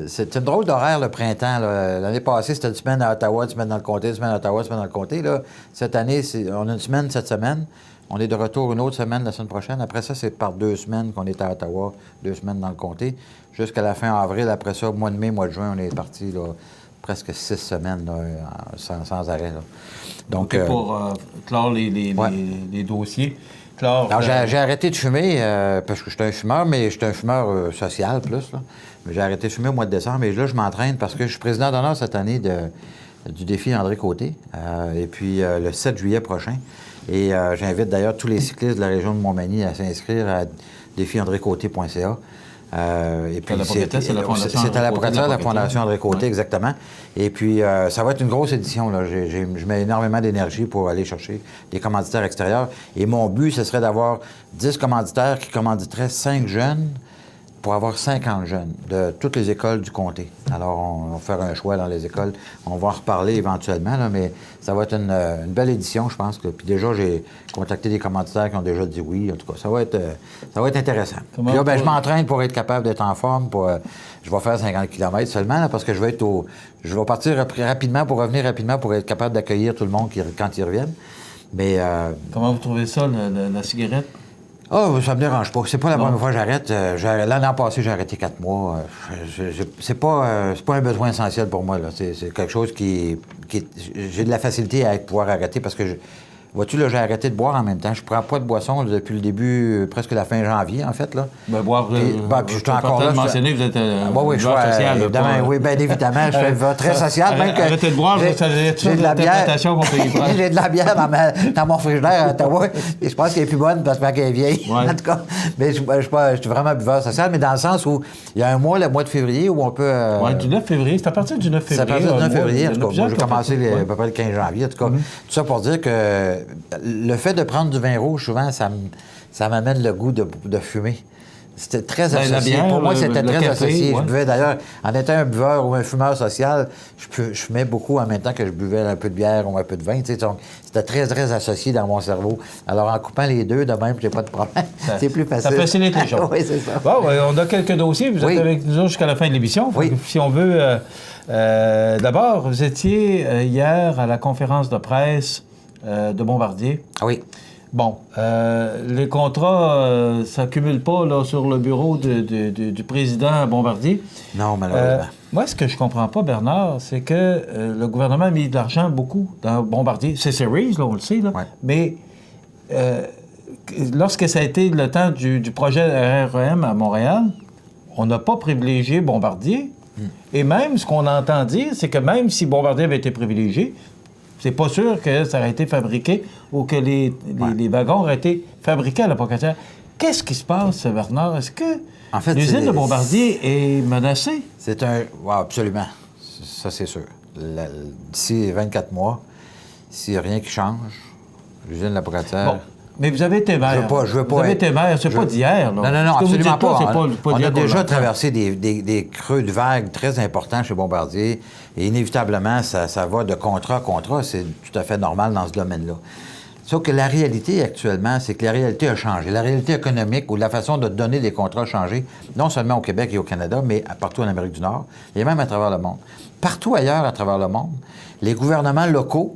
C'est une drôle d'horaire, le printemps. L'année passée, c'était une semaine à Ottawa, une semaine dans le comté, une semaine à Ottawa, une semaine dans le comté. Là, cette année, on a une semaine cette semaine. On est de retour une autre semaine la semaine prochaine. Après ça, c'est par 2 semaines qu'on est à Ottawa, 2 semaines dans le comté. Jusqu'à la fin avril. Après ça, mois de mai, mois de juin, on est parti là, presque 6 semaines là, sans arrêt. Là. Donc, pour clore les dossiers. Alors, j'ai arrêté de fumer parce que j'étais un fumeur, mais j'étais un fumeur social plus. Là. Mais j'ai arrêté de fumer au mois de décembre. Mais là, je m'entraîne parce que je suis président d'honneur cette année du défi André Côté. Et puis, le 7 juillet prochain. Et j'invite d'ailleurs tous les cyclistes de la région de Montmagny à s'inscrire à défiandrécôté.ca. Et puis, c'est à la propriétaire de la Fondation André Côté, exactement. Et puis, ça va être une grosse édition. Là. Je mets énormément d'énergie pour aller chercher des commanditaires extérieurs. Et mon but, ce serait d'avoir 10 commanditaires qui commanditeraient 5 jeunes pour avoir 50 jeunes de toutes les écoles du comté. Alors, on va faire un choix dans les écoles. On va en reparler éventuellement, là, mais ça va être une belle édition, je pense. Puis déjà, j'ai contacté des commanditaires qui ont déjà dit oui. En tout cas, ça va être intéressant. Puis là, je m'entraîne pour être capable d'être en forme. Je vais faire 50 km seulement, là, parce que je vais partir rapidement pour revenir rapidement pour être capable d'accueillir tout le monde quand ils reviennent. Mais... Comment vous trouvez ça, la cigarette? Oh, ça me dérange pas. C'est pas la première fois que j'arrête. L'année passée, j'ai arrêté 4 mois. C'est pas un besoin essentiel pour moi. C'est quelque chose qui j'ai de la facilité à pouvoir arrêter parce que vois-tu, là, j'ai arrêté de boire en même temps. Je prends pas de boisson là, depuis le début, presque la fin janvier, en fait, là. Ben, boire... puis je suis encore là. Mentionné, vous êtes oui, social. Évidemment, oui, bien évidemment, je suis très social. Arrêtez de boire, j'ai de la bière. J'ai de la bière dans mon frigidaire à Ottawa. Et je pense qu'elle est plus bonne parce qu'elle est vieille, en tout cas. Mais je suis vraiment buveur social, mais dans le sens où il y a un mois, le mois de février, où on peut... Oui, du 9 février. C'est à partir du 9 février. C'est à partir du 9 février, en tout cas. Moi, j'ai commencé à peu près le 15 janvier, en tout cas. Tout ça pour dire que le fait de prendre du vin rouge, souvent, ça m'amène le goût de fumer. C'était très associé. Pour moi, c'était très associé. Ouais. Je buvais d'ailleurs, en étant un buveur ou un fumeur social, je fumais beaucoup en même temps que je buvais un peu de bière ou un peu de vin. Donc, c'était très, très associé dans mon cerveau. Alors, en coupant les deux, de même, j'ai pas de problème. C'est plus facile. Ça facilite les choses. Oui, c'est ça. Bon, on a quelques dossiers. Vous êtes avec nous jusqu'à la fin de l'émission. Oui. Si on veut... d'abord, vous étiez hier à la conférence de presse de Bombardier. Oui. Bon, les contrats ne s'accumulent pas là, sur le bureau du président Bombardier. Non, malheureusement. Moi, ce que je comprends pas, Bernard, c'est que le gouvernement a mis de l'argent beaucoup dans Bombardier. C'est Series, là, on le sait, là. Ouais. Mais lorsque ça a été le temps du projet REM à Montréal, on n'a pas privilégié Bombardier. Et même, ce qu'on entend dire, c'est que même si Bombardier avait été privilégié, c'est pas sûr que ça aurait été fabriqué ou que les wagons auraient été fabriqués à la Pocatière. Qu'est-ce qui se passe, Bernard? Est-ce que l'usine de Bombardier est menacée? Oui, absolument. Ça, c'est sûr. D'ici 24 mois, s'il n'y a rien qui change, l'usine de la Pocatière... Bon. Mais vous avez été maire. Je veux pas vous avez été maire, c'est pas d'hier. Non, absolument pas. On a déjà longtemps. traversé des creux de vagues très importants chez Bombardier. Et inévitablement, ça va de contrat à contrat. C'est tout à fait normal dans ce domaine-là. Sauf que la réalité actuellement, c'est que la réalité a changé. La réalité économique ou la façon de donner des contrats a changé, non seulement au Québec et au Canada, mais partout en Amérique du Nord et même à travers le monde. Partout ailleurs à travers le monde, les gouvernements locaux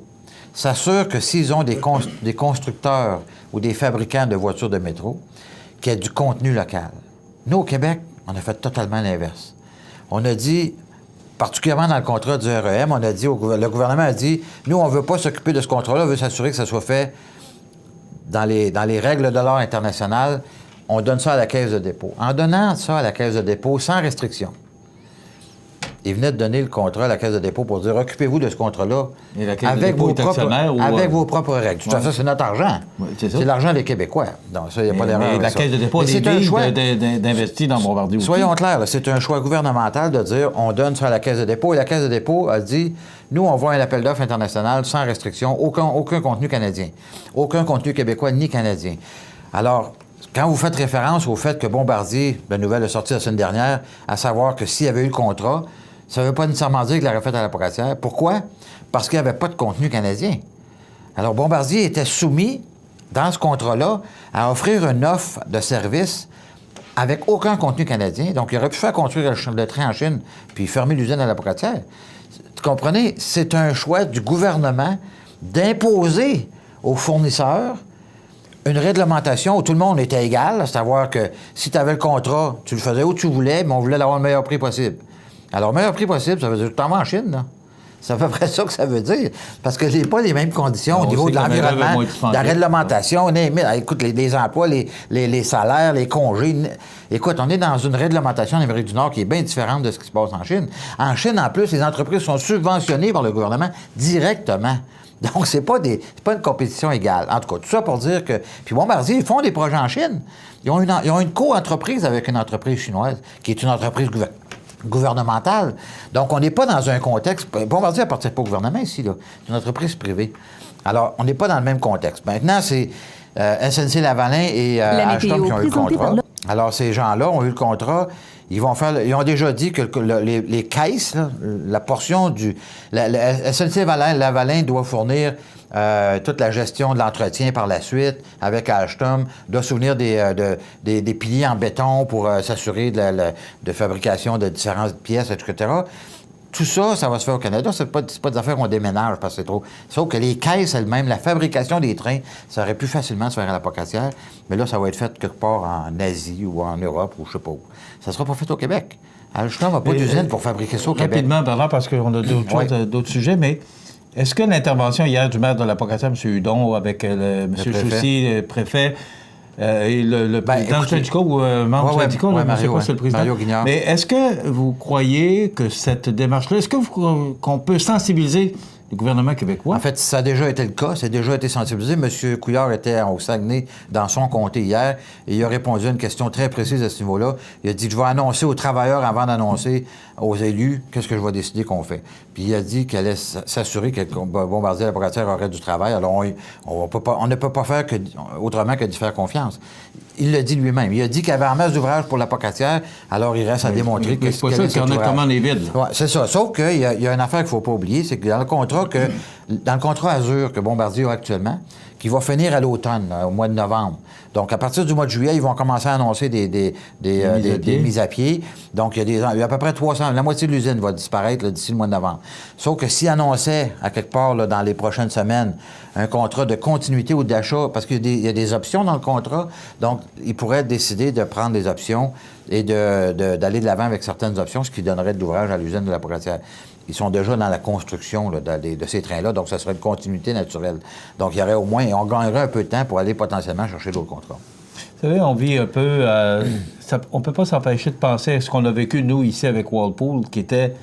s'assurent que s'ils ont des constructeurs ou des fabricants de voitures de métro, qu'il y ait du contenu local. Nous, au Québec, on a fait totalement l'inverse. On a dit, particulièrement dans le contrat du REM, on a dit, le gouvernement a dit, nous, on ne veut pas s'occuper de ce contrat-là, on veut s'assurer que ça soit fait dans les règles de l'art international. On donne ça à la Caisse de dépôt. En donnant ça à la Caisse de dépôt sans restriction, ils venaient de donner le contrat à la Caisse de dépôt pour dire, occupez-vous de ce contrat-là avec vos propres règles. Tout ça, c'est notre argent. Oui, c'est l'argent des Québécois. Donc, ça, il n'y a pas d'erreur. Mais la Caisse de dépôt a d'investir dans Bombardier aussi. Soyons clairs, c'est un choix gouvernemental de dire, on donne ça à la Caisse de dépôt, et la Caisse de dépôt a dit, nous, on voit un appel d'offres international sans restriction, aucun contenu canadien, aucun contenu québécois ni canadien. Alors, quand vous faites référence au fait que Bombardier, la nouvelle est sortie la semaine dernière, à savoir que s'il y avait eu le contrat, ça ne veut pas nécessairement dire qu'il l'aurait fait à la Pocatière. Pourquoi? Parce qu'il n'y avait pas de contenu canadien. Alors, Bombardier était soumis, dans ce contrat-là, à offrir une offre de service avec aucun contenu canadien. Donc, il aurait pu faire construire le train en Chine puis fermer l'usine à la Pocatière. Vous comprenez? C'est un choix du gouvernement d'imposer aux fournisseurs une réglementation où tout le monde était égal, à savoir que si tu avais le contrat, tu le faisais où tu voulais, mais on voulait l'avoir le meilleur prix possible. Alors, le meilleur prix possible, ça veut dire que tu t'en vas en Chine, là. C'est à peu près ça que ça veut dire. Parce que c'est pas les mêmes conditions au niveau de l'environnement, de la réglementation. Écoute, les emplois, les salaires, les congés. Écoute, on est dans une réglementation en Amérique du Nord qui est bien différente de ce qui se passe en Chine. En Chine, en plus, les entreprises sont subventionnées par le gouvernement directement. Donc, c'est pas une compétition égale. En tout cas, tout ça pour dire que... Puis Bombardier, ils font des projets en Chine. Ils ont une co-entreprise avec une entreprise chinoise, qui est une entreprise gouvernementale. Donc, on n'est pas dans un contexte... Bombardier appartient pas au gouvernement ici, là. C'est une entreprise privée. Alors, on n'est pas dans le même contexte. Maintenant, c'est SNC-Lavalin et Alstom qui ont eu le contrat. Alors, ces gens-là ont eu le contrat. Ils ont déjà dit que les caisses, là, la portion du... SNC-Lavalin doit fournir toute la gestion de l'entretien par la suite avec Alstom, doit fournir des piliers en béton pour s'assurer de fabrication de différentes pièces, etc. Tout ça, ça va se faire au Canada. C'est pas des affaires qu'on déménage parce que c'est trop... Sauf que les caisses elles-mêmes, la fabrication des trains, ça aurait pu facilement se faire à la Pocatière, mais là, ça va être fait quelque part en Asie ou en Europe ou je sais pas où. Ça sera pas fait au Québec. Alstom n'a pas d'usine pour fabriquer ça au Québec. Rapidement, Bernard, parce qu'on a d'autres sujets, mais est-ce que l'intervention hier du maire de la Pocatière, M. Hudon, avec M. Choussy, le préfet, et le président du syndicat ou membre du syndicat, je ne sais pas si c'est le président. Mario Guignard. Mais est-ce que vous croyez que cette démarche-là, qu'on peut sensibiliser le gouvernement québécois? En fait, ça a déjà été le cas, ça a déjà été sensibilisé. M. Couillard était au Saguenay, dans son comté hier, et il a répondu à une question très précise à ce niveau-là. Il a dit, je vais annoncer aux travailleurs avant d'annoncer aux élus qu'est-ce que je vais décider qu'on fait. Puis il a dit qu'elle allait s'assurer que Bombardier à la Pocatière aurait du travail. Alors, on ne peut pas faire autrement que d'y faire confiance. Il l'a dit lui-même. Il a dit qu'il y avait en masse d'ouvrages pour la Pocatière, alors il reste à démontrer que c'est pas ça, qu'on a commande les vides. Ouais, c'est ça. Sauf qu'il y a une affaire qu'il ne faut pas oublier, c'est que dans le contrat Azur que Bombardier a actuellement, qui va finir à l'automne, au mois de novembre. Donc, à partir du mois de juillet, ils vont commencer à annoncer des mises à pied. Donc, il y a à peu près 300... La moitié de l'usine va disparaître d'ici le mois de novembre. Sauf que s'ils annonçaient, à quelque part, là, dans les prochaines semaines, un contrat de continuité ou d'achat, parce qu'il y a des options dans le contrat, donc, ils pourraient décider de prendre des options et d'aller de l'avant avec certaines options, ce qui donnerait de l'ouvrage à l'usine de la Pocatière. Ils sont déjà dans la construction là, de ces trains-là, donc ça serait une continuité naturelle. Donc, il y aurait au moins, on gagnerait un peu de temps pour aller potentiellement chercher d'autres contrats. Vous savez, on vit un peu... on ne peut pas s'empêcher de penser à ce qu'on a vécu, nous, ici, avec Whirlpool, qui était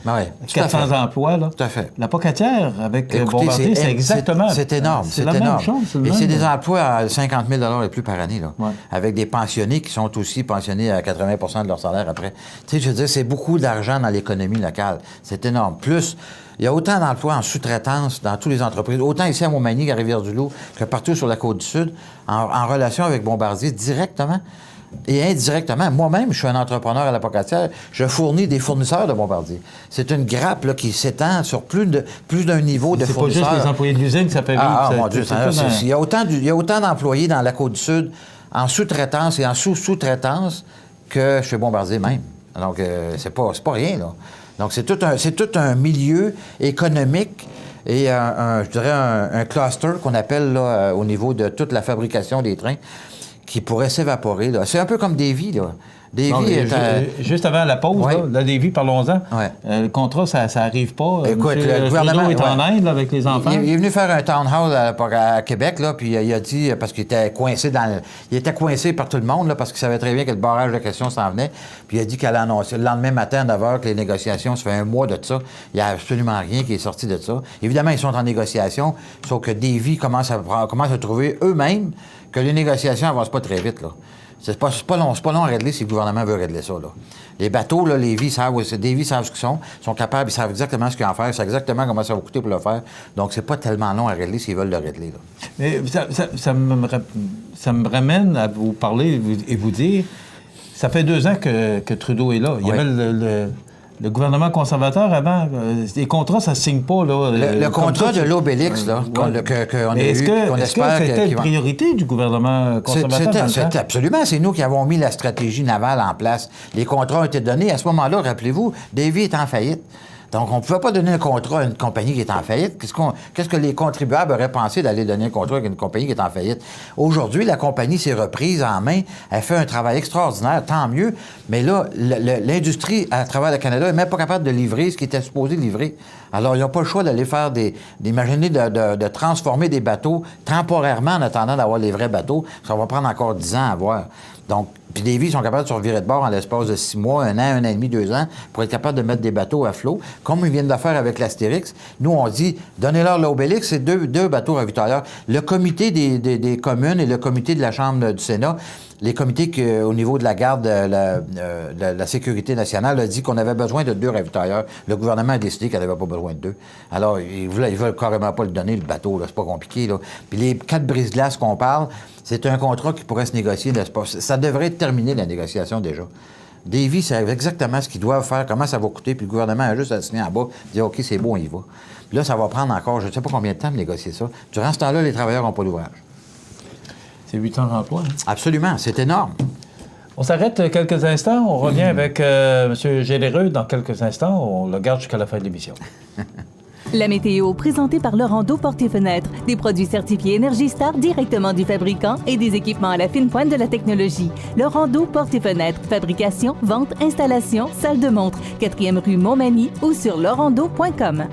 400 emplois. Là. Tout à fait. La Pocatière, avec Bombardier, c'est exactement... C'est énorme. C'est la même chose. Et c'est des emplois à 50 000 et plus par année, là, avec des pensionnés qui sont aussi pensionnés à 80 % de leur salaire après. Tu sais, je veux dire, c'est beaucoup d'argent dans l'économie locale. C'est énorme. Plus... Il y a autant d'emplois en sous-traitance dans toutes les entreprises, autant ici à Montmagny, à Rivière-du-Loup, que partout sur la Côte-du-Sud, en relation avec Bombardier directement. Et indirectement, moi-même, je suis un entrepreneur à la Pocatière, je fournis des fournisseurs de Bombardier. C'est une grappe là, qui s'étend sur plus d'un niveau de fournisseurs. C'est pas juste les employés de l'usine que ça fait vivre. Ah, mon Dieu, il y a autant d'employés dans la Côte-du-Sud en sous-traitance et en sous-sous-traitance que chez Bombardier même. Donc, c'est pas rien, là. Donc, c'est tout un milieu économique et je dirais un cluster qu'on appelle là, au niveau de toute la fabrication des trains qui pourrait s'évaporer. Là. C'est un peu comme Davy, là. Juste avant la pause, là, Davy, parlons-en. Le contrat, ça n'arrive pas. Écoute, le gouvernement est en Inde là, avec les enfants. Il est venu faire un town hall à Québec, là, puis il a dit, parce qu'il était coincé il était coincé par tout le monde, là, parce qu'il savait très bien que le barrage de questions s'en venait, puis il a dit qu'elle a annoncé le lendemain matin à 9h que les négociations, ça fait un mois de ça, il n'y a absolument rien qui est sorti de ça. Évidemment, ils sont en négociation, sauf que Davy commence à trouver eux-mêmes que les négociations n'avancent pas très vite, là. C'est pas long à régler si le gouvernement veut régler ça, là. Les bateaux, là, Davy savent ce qu'ils sont capables, ils savent exactement ce qu'ils ont à faire, ils savent exactement comment ça va coûter pour le faire. Donc, c'est pas tellement long à régler s'ils veulent le régler, là. Mais ça me ramène à vous parler et vous dire, ça fait 2 ans que Trudeau est là. Il y avait le gouvernement conservateur avant, les contrats, ça ne signe pas, là. Le contrat de l'Obélix, là, qu'on a eu, qu'on espère que c'était une priorité du gouvernement conservateur? Absolument. C'est nous qui avons mis la stratégie navale en place. Les contrats ont été donnés. À ce moment-là, rappelez-vous, Davy est en faillite. Donc, on ne pouvait pas donner un contrat à une compagnie qui est en faillite. Qu'est-ce que les contribuables auraient pensé d'aller donner un contrat à une compagnie qui est en faillite? Aujourd'hui, la compagnie s'est reprise en main. Elle fait un travail extraordinaire, tant mieux. Mais là, l'industrie à travers le Canada n'est même pas capable de livrer ce qui était supposé livrer. Alors, ils n'ont pas le choix d'aller faire d'imaginer de transformer des bateaux temporairement en attendant d'avoir les vrais bateaux. Ça va prendre encore 10 ans à voir. Donc, puis Davy sont capables de se revirer de bord en l'espace de 6 mois, 1 an et demi, 2 ans, pour être capables de mettre des bateaux à flot, comme ils viennent de faire avec l'Astérix. Nous, on dit, donnez-leur l'Obélix, c'est deux bateaux ravitailleurs. Le comité des communes et le comité de la Chambre du Sénat, les comités au niveau de la garde de la sécurité nationale a dit qu'on avait besoin de 2 ravitailleurs. Le gouvernement a décidé qu'il n'avait pas besoin de 2. Alors, ils veulent carrément pas le donner, le bateau, là, c'est pas compliqué, là. Puis les 4 brise-glaces qu'on parle, c'est un contrat qui pourrait se négocier, n'est-ce pas? Ça devrait être terminé, la négociation, déjà. Davy savent exactement ce qu'ils doivent faire, comment ça va coûter, puis le gouvernement a juste à signer en bas, dire « OK, c'est bon, on y va ». Puis là, ça va prendre encore, je ne sais pas combien de temps de négocier ça. Durant ce temps-là, les travailleurs n'ont pas d'ouvrage. C'est 8 ans d'emploi. Hein? Absolument, c'est énorme. On s'arrête quelques instants. On revient avec M. Généreux dans quelques instants. On le garde jusqu'à la fin de l'émission. La météo, présentée par Laurando Portes et Fenêtres. Des produits certifiés Énergie Star directement du fabricant et des équipements à la fine pointe de la technologie. Laurando Portes et Fenêtres. Fabrication, vente, installation, salle de montre. 4e rue Montmagny ou sur laurando.com.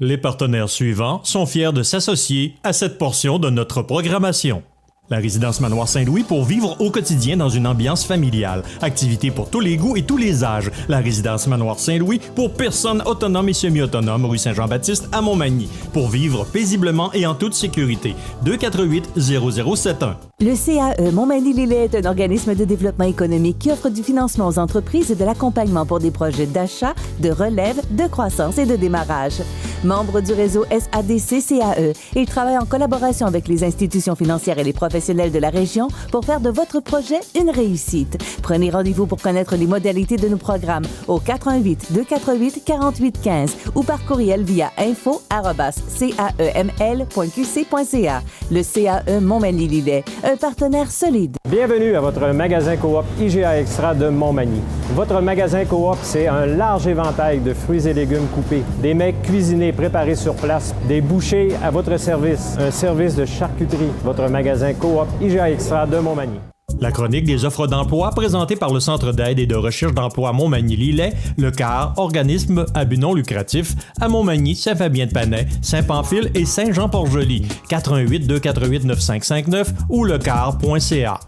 Les partenaires suivants sont fiers de s'associer à cette portion de notre programmation. La résidence Manoir Saint-Louis pour vivre au quotidien dans une ambiance familiale. Activités pour tous les goûts et tous les âges. La résidence Manoir Saint-Louis pour personnes autonomes et semi-autonomes, rue Saint-Jean-Baptiste à Montmagny. Pour vivre paisiblement et en toute sécurité. 248-0071. Le CAE Montmagny-Lillet est un organisme de développement économique qui offre du financement aux entreprises et de l'accompagnement pour des projets d'achat, de relève, de croissance et de démarrage. Membre du réseau SADC-CAE, il travaille en collaboration avec les institutions financières et les professionnels de la région pour faire de votre projet une réussite. Prenez rendez-vous pour connaître les modalités de nos programmes au 418-248-4815 ou par courriel via info@caeml.qc.ca. Le CAE Montmagny-Lillet, un partenaire solide. Bienvenue à votre magasin Coop IGA Extra de Montmagny. Votre magasin Coop, c'est un large éventail de fruits et légumes coupés, des mets cuisinés préparés sur place, des bouchées à votre service, un service de charcuterie. Votre magasin Coop IGA Extra de Montmagny. La chronique des offres d'emploi présentée par le Centre d'aide et de recherche d'emploi Montmagny-Lillet, le CAR, organisme à but non lucratif, à Montmagny, Saint-Fabien-de-Panay, Saint-Pamphile et Saint-Jean-Port-Joli. 418-248-9559 ou lecar.ca.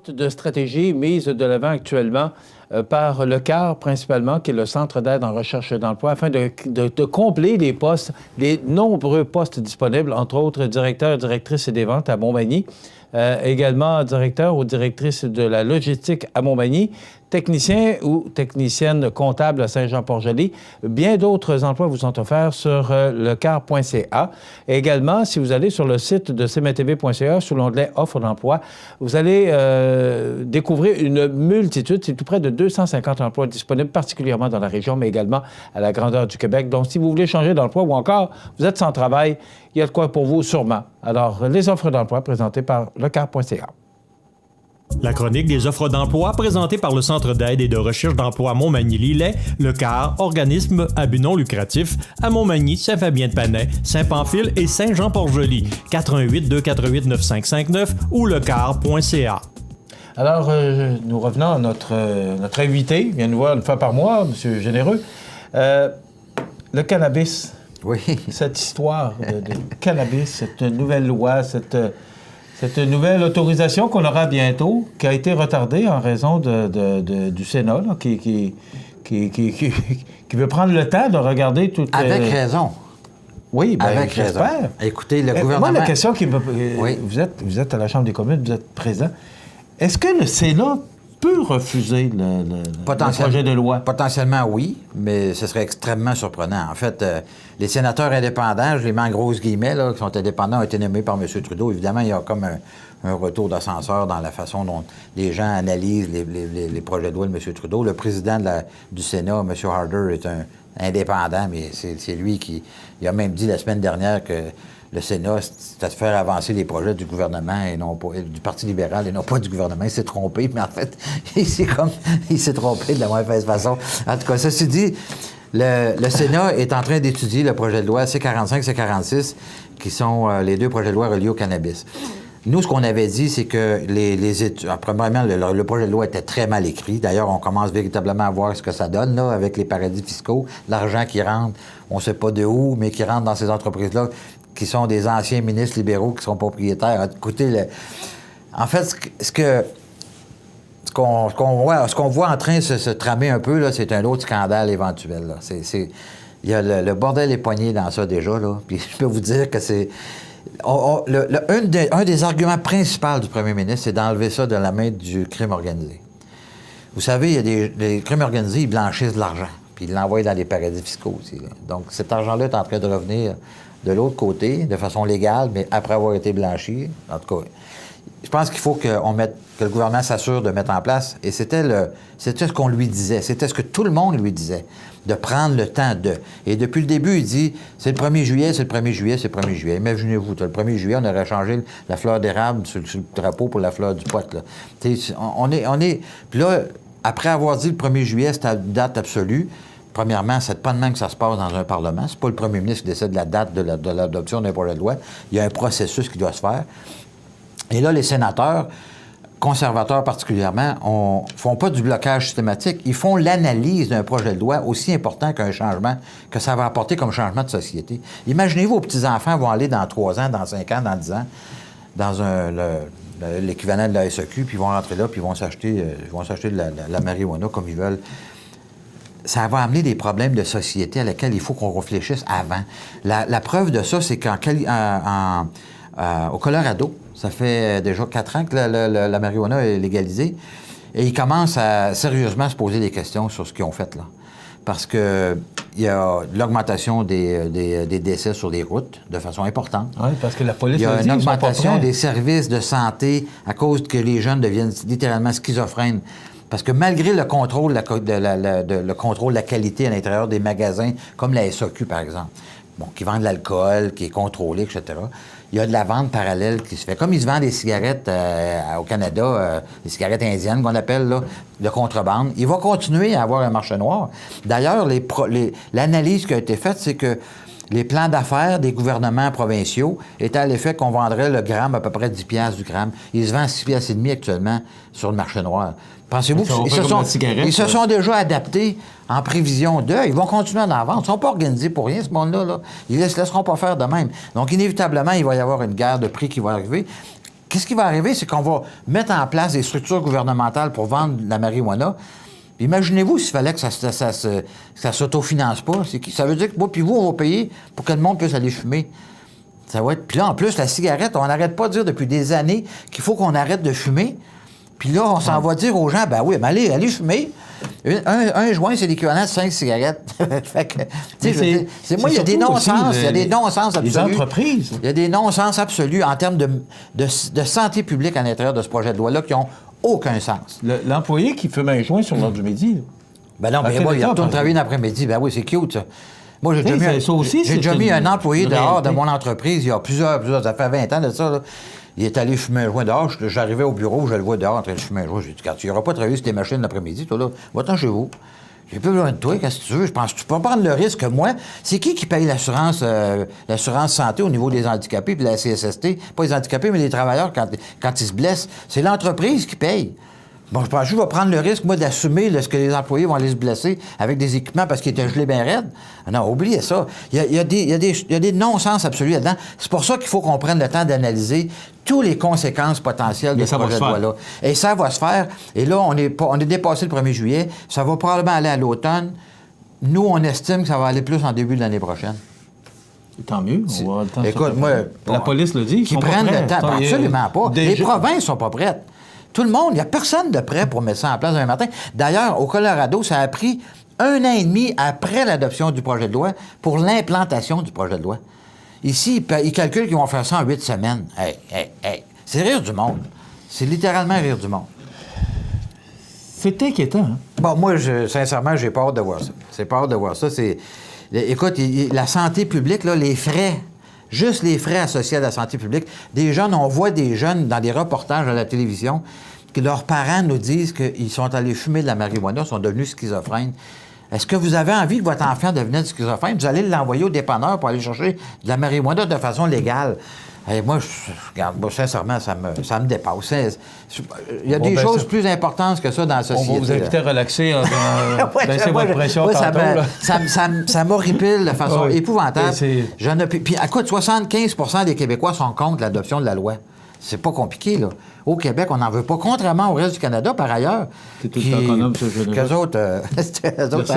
De stratégie mise de l'avant actuellement par le CAR principalement, qui est le Centre d'aide en recherche d'emploi, afin de combler les postes, les nombreux postes disponibles, entre autres directeur et directrice des ventes à Montmagny, également directeur ou directrice de la logistique à Montmagny, technicien ou technicienne comptable à Saint-Jean-Port-Joli. Bien d'autres emplois vous sont offerts sur lecar.ca. Également, si vous allez sur le site de cmatv.ca, sous l'onglet « Offre d'emploi », vous allez découvrir une multitude, c'est tout près de 250 emplois disponibles, particulièrement dans la région, mais également à la grandeur du Québec. Donc, si vous voulez changer d'emploi ou encore vous êtes sans travail, il y a de quoi pour vous sûrement. Alors, les offres d'emploi présentées par lecar.ca. La chronique des offres d'emploi présentée par le Centre d'aide et de recherche d'emploi Montmagny-Lillet, le CAR, organisme à but non lucratif, à Montmagny, Saint-Fabien-de-Panay, Saint-Pamphile et Saint-Jean-Port-Joli. 418-248-9559 ou lecar.ca. Alors, nous revenons à notre invité. Il vient nous voir une fois par mois, M. Généreux. Le cannabis. Oui. Cette histoire de cannabis, cette nouvelle loi, cette nouvelle autorisation qu'on aura bientôt, qui a été retardée en raison du Sénat, là, qui veut prendre le temps de regarder tout... Avec raison. Oui, bien, avec raison. J'espère. Écoutez, le gouvernement... Moi, la question qui me... Oui. Vous êtes à la Chambre des communes, vous êtes présent. Est-ce que le Sénat peut refuser le projet de loi? Potentiellement, oui, mais ce serait extrêmement surprenant. En fait, les sénateurs indépendants, je les mets en grosses guillemets, là, qui sont indépendants, ont été nommés par M. Trudeau. Évidemment, il y a comme un retour d'ascenseur dans la façon dont les gens analysent les projets de loi de M. Trudeau. Le président du Sénat, M. Harder, est un indépendant, mais c'est lui qui... Il a même dit la semaine dernière que le Sénat, c'était de faire avancer les projets du gouvernement et non pas du Parti libéral et non pas du gouvernement. Il s'est trompé, mais en fait, il s'est trompé de la mauvaise façon. En tout cas, ceci dit, le Sénat est en train d'étudier le projet de loi C-45, C-46, qui sont les deux projets de loi reliés au cannabis. Nous, ce qu'on avait dit, c'est que les études... Premièrement, le projet de loi était très mal écrit. D'ailleurs, on commence véritablement à voir ce que ça donne, là, avec les paradis fiscaux, l'argent qui rentre, on ne sait pas de où, mais qui rentre dans ces entreprises-là, qui sont des anciens ministres libéraux qui sont propriétaires. Écoutez, en fait, ce qu'on voit en train de se tramer un peu, là, c'est un autre scandale éventuel. Là. Il y a le bordel est poigné dans ça déjà, là. Puis je peux vous dire que c'est... un des arguments principaux du premier ministre, c'est d'enlever ça de la main du crime organisé. Vous savez, il y a les crimes organisés, ils blanchissent de l'argent, puis ils l'envoient dans les paradis fiscaux aussi. Là. Donc, cet argent-là est en train de revenir de l'autre côté, de façon légale, mais après avoir été blanchi. En tout cas, je pense qu'il faut que le gouvernement s'assure de mettre en place, et c'était ce qu'on lui disait, c'était ce que tout le monde lui disait, de prendre le temps de. Et depuis le début, il dit, c'est le 1er juillet, c'est le 1er juillet, c'est le 1er juillet. Imaginez-vous, le 1er juillet, on aurait changé la fleur d'érable sur le drapeau pour la fleur du pote. Là. Puis là, après avoir dit le 1er juillet, c'est la date absolue. Premièrement, c'est pas de même que ça se passe dans un Parlement. C'est pas le premier ministre qui décide de la date de l'adoption d'un projet de loi. Il y a un processus qui doit se faire. Et là, les sénateurs, conservateurs particulièrement, font pas du blocage systématique. Ils font l'analyse d'un projet de loi aussi important qu'un changement, que ça va apporter comme changement de société. Imaginez-vous, vos petits-enfants vont aller dans 3 ans, dans 5 ans, dans 10 ans, dans l'équivalent de la SEQ, puis ils vont rentrer là, puis ils vont s'acheter de la marijuana comme ils veulent. Ça va amener des problèmes de société à lesquels il faut qu'on réfléchisse avant. La preuve de ça, c'est au Colorado, ça fait déjà 4 ans que la marijuana est légalisée, et ils commencent à sérieusement se poser des questions sur ce qu'ils ont fait là. Parce qu'il y a l'augmentation des décès sur les routes de façon importante. Oui, parce que la police... Il y a une augmentation des services de santé à cause que les jeunes deviennent littéralement schizophrènes. Parce que malgré le contrôle de la qualité à l'intérieur des magasins, comme la SAQ, par exemple, qui vendent de l'alcool, qui est contrôlé, etc., il y a de la vente parallèle qui se fait. Comme ils se vendent des cigarettes au Canada, des cigarettes indiennes qu'on appelle, là, de contrebande, il va continuer à avoir un marché noir. D'ailleurs, l'analyse qui a été faite, c'est que les plans d'affaires des gouvernements provinciaux étaient à l'effet qu'on vendrait le gramme à peu près 10 $ du gramme. Il se vend à 6,5 $ actuellement sur le marché noir. Pensez-vous qu'ils se sont déjà adaptés en prévision d'eux? Ils vont continuer à en vendre. Ils ne sont pas organisés pour rien, ce monde-là. Là. Ils ne se laisseront pas faire de même. Donc, inévitablement, il va y avoir une guerre de prix qui va arriver. qu'est-ce qui va arriver? C'est qu'on va mettre en place des structures gouvernementales pour vendre la marijuana. Imaginez-vous s'il fallait que ça s'autofinance pas. Ça veut dire que moi puis vous, on va payer pour que le monde puisse aller fumer. Ça va être... Puis là, en plus, la cigarette, on n'arrête pas de dire depuis des années qu'il faut qu'on arrête de fumer. Puis là, on s'en va dire aux gens, ben oui, mais allez fumer. Un joint, c'est l'équivalent de 5 cigarettes. Fait que, moi, il y a des non-sens. Il y a des non-sens absolus. Les entreprises. Il y a des non-sens absolus en termes de santé publique à l'intérieur de ce projet de loi-là qui n'ont aucun sens. L'employé qui fume un joint sur l'heure du midi. Ben non, mais moi, il retourne travailler l'après-midi. Ben oui, c'est cute, ça. Moi, j'ai déjà mis un employé dehors de mon entreprise il y a plusieurs, ça fait 20 ans de ça, là. Il est allé fumer un joint dehors. J'arrivais au bureau, je le vois dehors en train de fumer un joint. J'ai dit, quand tu n'iras pas travailler sur tes machines l'après-midi, toi, là, va-t'en chez vous. J'ai plus besoin de toi, qu'est-ce que tu veux? Je pense que tu peux prendre le risque que moi. C'est qui paye l'assurance santé au niveau des handicapés puis la CSST? Pas les handicapés, mais les travailleurs quand ils se blessent. C'est l'entreprise qui paye. Bon, je pense que je vais prendre le risque, moi, d'assumer ce que les employés vont aller se blesser avec des équipements parce qu'ils étaient gelés bien raides. Non, oubliez ça. Il y a des non-sens absolus là-dedans. C'est pour ça qu'il faut qu'on prenne le temps d'analyser toutes les conséquences potentielles de ce projet de loi-là. Et ça va se faire. Et là, on est dépassé le 1er juillet. Ça va probablement aller à l'automne. Nous, on estime que ça va aller plus en début de l'année prochaine. Tant mieux. On va le temps. Écoute, moi... La police le dit. Qu'ils prennent le temps. Absolument pas. Les provinces sont pas prêtes. Tout le monde, il n'y a personne de prêt pour mettre ça en place un matin. D'ailleurs, au Colorado, ça a pris 1 an et demi après l'adoption du projet de loi pour l'implantation du projet de loi. Ici, ils calculent qu'ils vont faire ça en 8 semaines. Hey. C'est rire du monde. C'est littéralement rire du monde. C'est inquiétant. Hein? Bon, moi, sincèrement, j'ai peur de voir ça. J'ai peur de voir ça. Écoute, la santé publique, là, les frais... Juste les frais associés à la santé publique. On voit des jeunes dans des reportages à la télévision que leurs parents nous disent qu'ils sont allés fumer de la marijuana, sont devenus schizophrènes. Est-ce que vous avez envie que votre enfant devienne schizophrène? Vous allez l'envoyer au dépanneur pour aller chercher de la marijuana de façon légale. Et moi, sincèrement, ça me dépasse. Il y a des choses plus importantes que ça dans la société. On va vous inviter à relaxer, baisser votre pression tantôt. Ça m'horripile de façon épouvantable. Puis, écoute, 75% des Québécois sont contre l'adoption de la loi. C'est pas compliqué, là. Au Québec, on n'en veut pas, contrairement au reste du Canada, par ailleurs. C'est tout le temps qu'on aime ce généreux. Qu'eux autres... Merci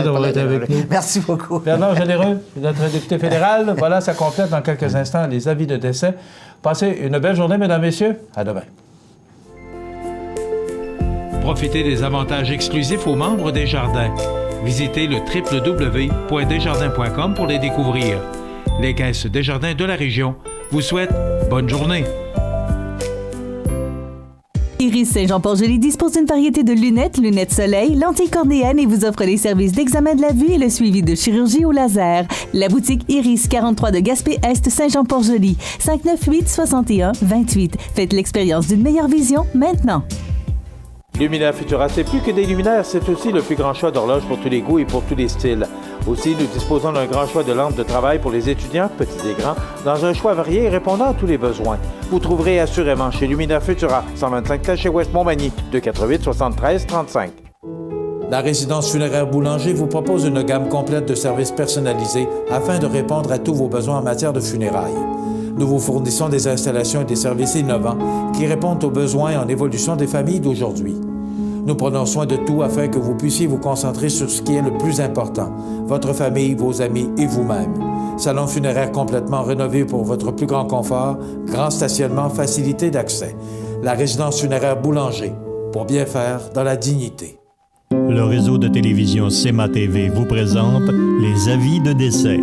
d'avoir été avec nous. Merci beaucoup. Bernard Généreux, notre député fédéral. Voilà, ça complète dans quelques instants les avis de décès. Passez une belle journée, mesdames, messieurs. À demain. Profitez des avantages exclusifs aux membres des Jardins. Visitez le www.desjardins.com pour les découvrir. Les caisses Desjardins de la région vous souhaitent bonne journée. Iris Saint-Jean-Port-Joli dispose d'une variété de lunettes soleil, lentilles cornéennes et vous offre les services d'examen de la vue et le suivi de chirurgie au laser. La boutique Iris 43 de Gaspé-Est Saint-Jean-Port-Joli, 598-61-28. Faites l'expérience d'une meilleure vision maintenant. Luminaire Futura, c'est plus que des luminaires, c'est aussi le plus grand choix d'horloges pour tous les goûts et pour tous les styles. Aussi, nous disposons d'un grand choix de lampes de travail pour les étudiants, petits et grands, dans un choix varié et répondant à tous les besoins. Vous trouverez assurément chez Luminaire Futura, 125 Taché-Ouest Montmagny, 248-73-35. La résidence funéraire Boulanger vous propose une gamme complète de services personnalisés afin de répondre à tous vos besoins en matière de funérailles. Nous vous fournissons des installations et des services innovants qui répondent aux besoins en évolution des familles d'aujourd'hui. Nous prenons soin de tout afin que vous puissiez vous concentrer sur ce qui est le plus important, votre famille, vos amis et vous-même. Salon funéraire complètement rénové pour votre plus grand confort, grand stationnement, facilité d'accès. La résidence funéraire Boulanger, pour bien faire dans la dignité. Le réseau de télévision CEMA TV vous présente les avis de décès.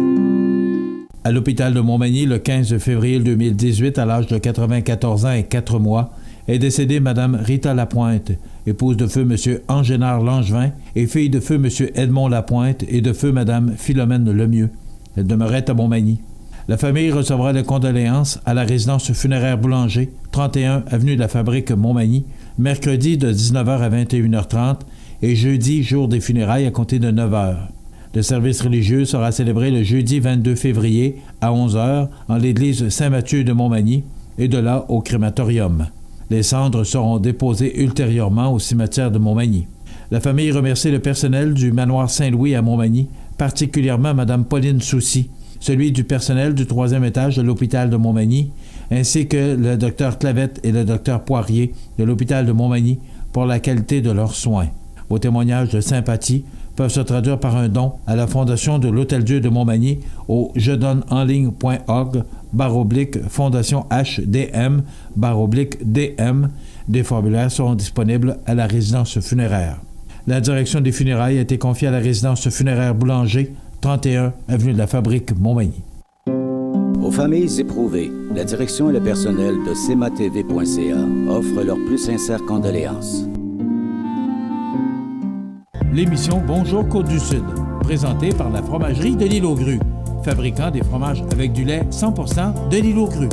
À l'hôpital de Montmagny, le 15 février 2018, à l'âge de 94 ans et 4 mois, est décédée Mme Rita Lapointe, épouse de feu M. Angénard Langevin et fille de feu M. Edmond Lapointe et de feu Mme Philomène Lemieux. Elle demeurait à Montmagny. La famille recevra les condoléances à la résidence funéraire Boulanger, 31 avenue de la Fabrique Montmagny, mercredi de 19h à 21h30 et jeudi, jour des funérailles, à compter de 9h. Le service religieux sera célébré le jeudi 22 février à 11h en l'église Saint-Mathieu de Montmagny et de là au crématorium. Les cendres seront déposées ultérieurement au cimetière de Montmagny. La famille remercie le personnel du manoir Saint-Louis à Montmagny, particulièrement Mme Pauline Soucy, celui du personnel du 3e étage de l'hôpital de Montmagny, ainsi que le Dr Clavette et le Dr Poirier de l'hôpital de Montmagny pour la qualité de leurs soins. Vos témoignages de sympathie peuvent se traduire par un don à la Fondation de l'Hôtel-Dieu de Montmagny au jedoneenligne.org/Fondation HDM/DM. Des formulaires seront disponibles à la résidence funéraire. La direction des funérailles a été confiée à la résidence funéraire Boulanger, 31 avenue de la Fabrique, Montmagny. Aux familles éprouvées, la direction et le personnel de CMATV.ca offrent leurs plus sincères condoléances. L'émission Bonjour Côte-du-Sud, présentée par la fromagerie de l'Île aux Grues, fabricant des fromages avec du lait 100% de l'Île aux Grues.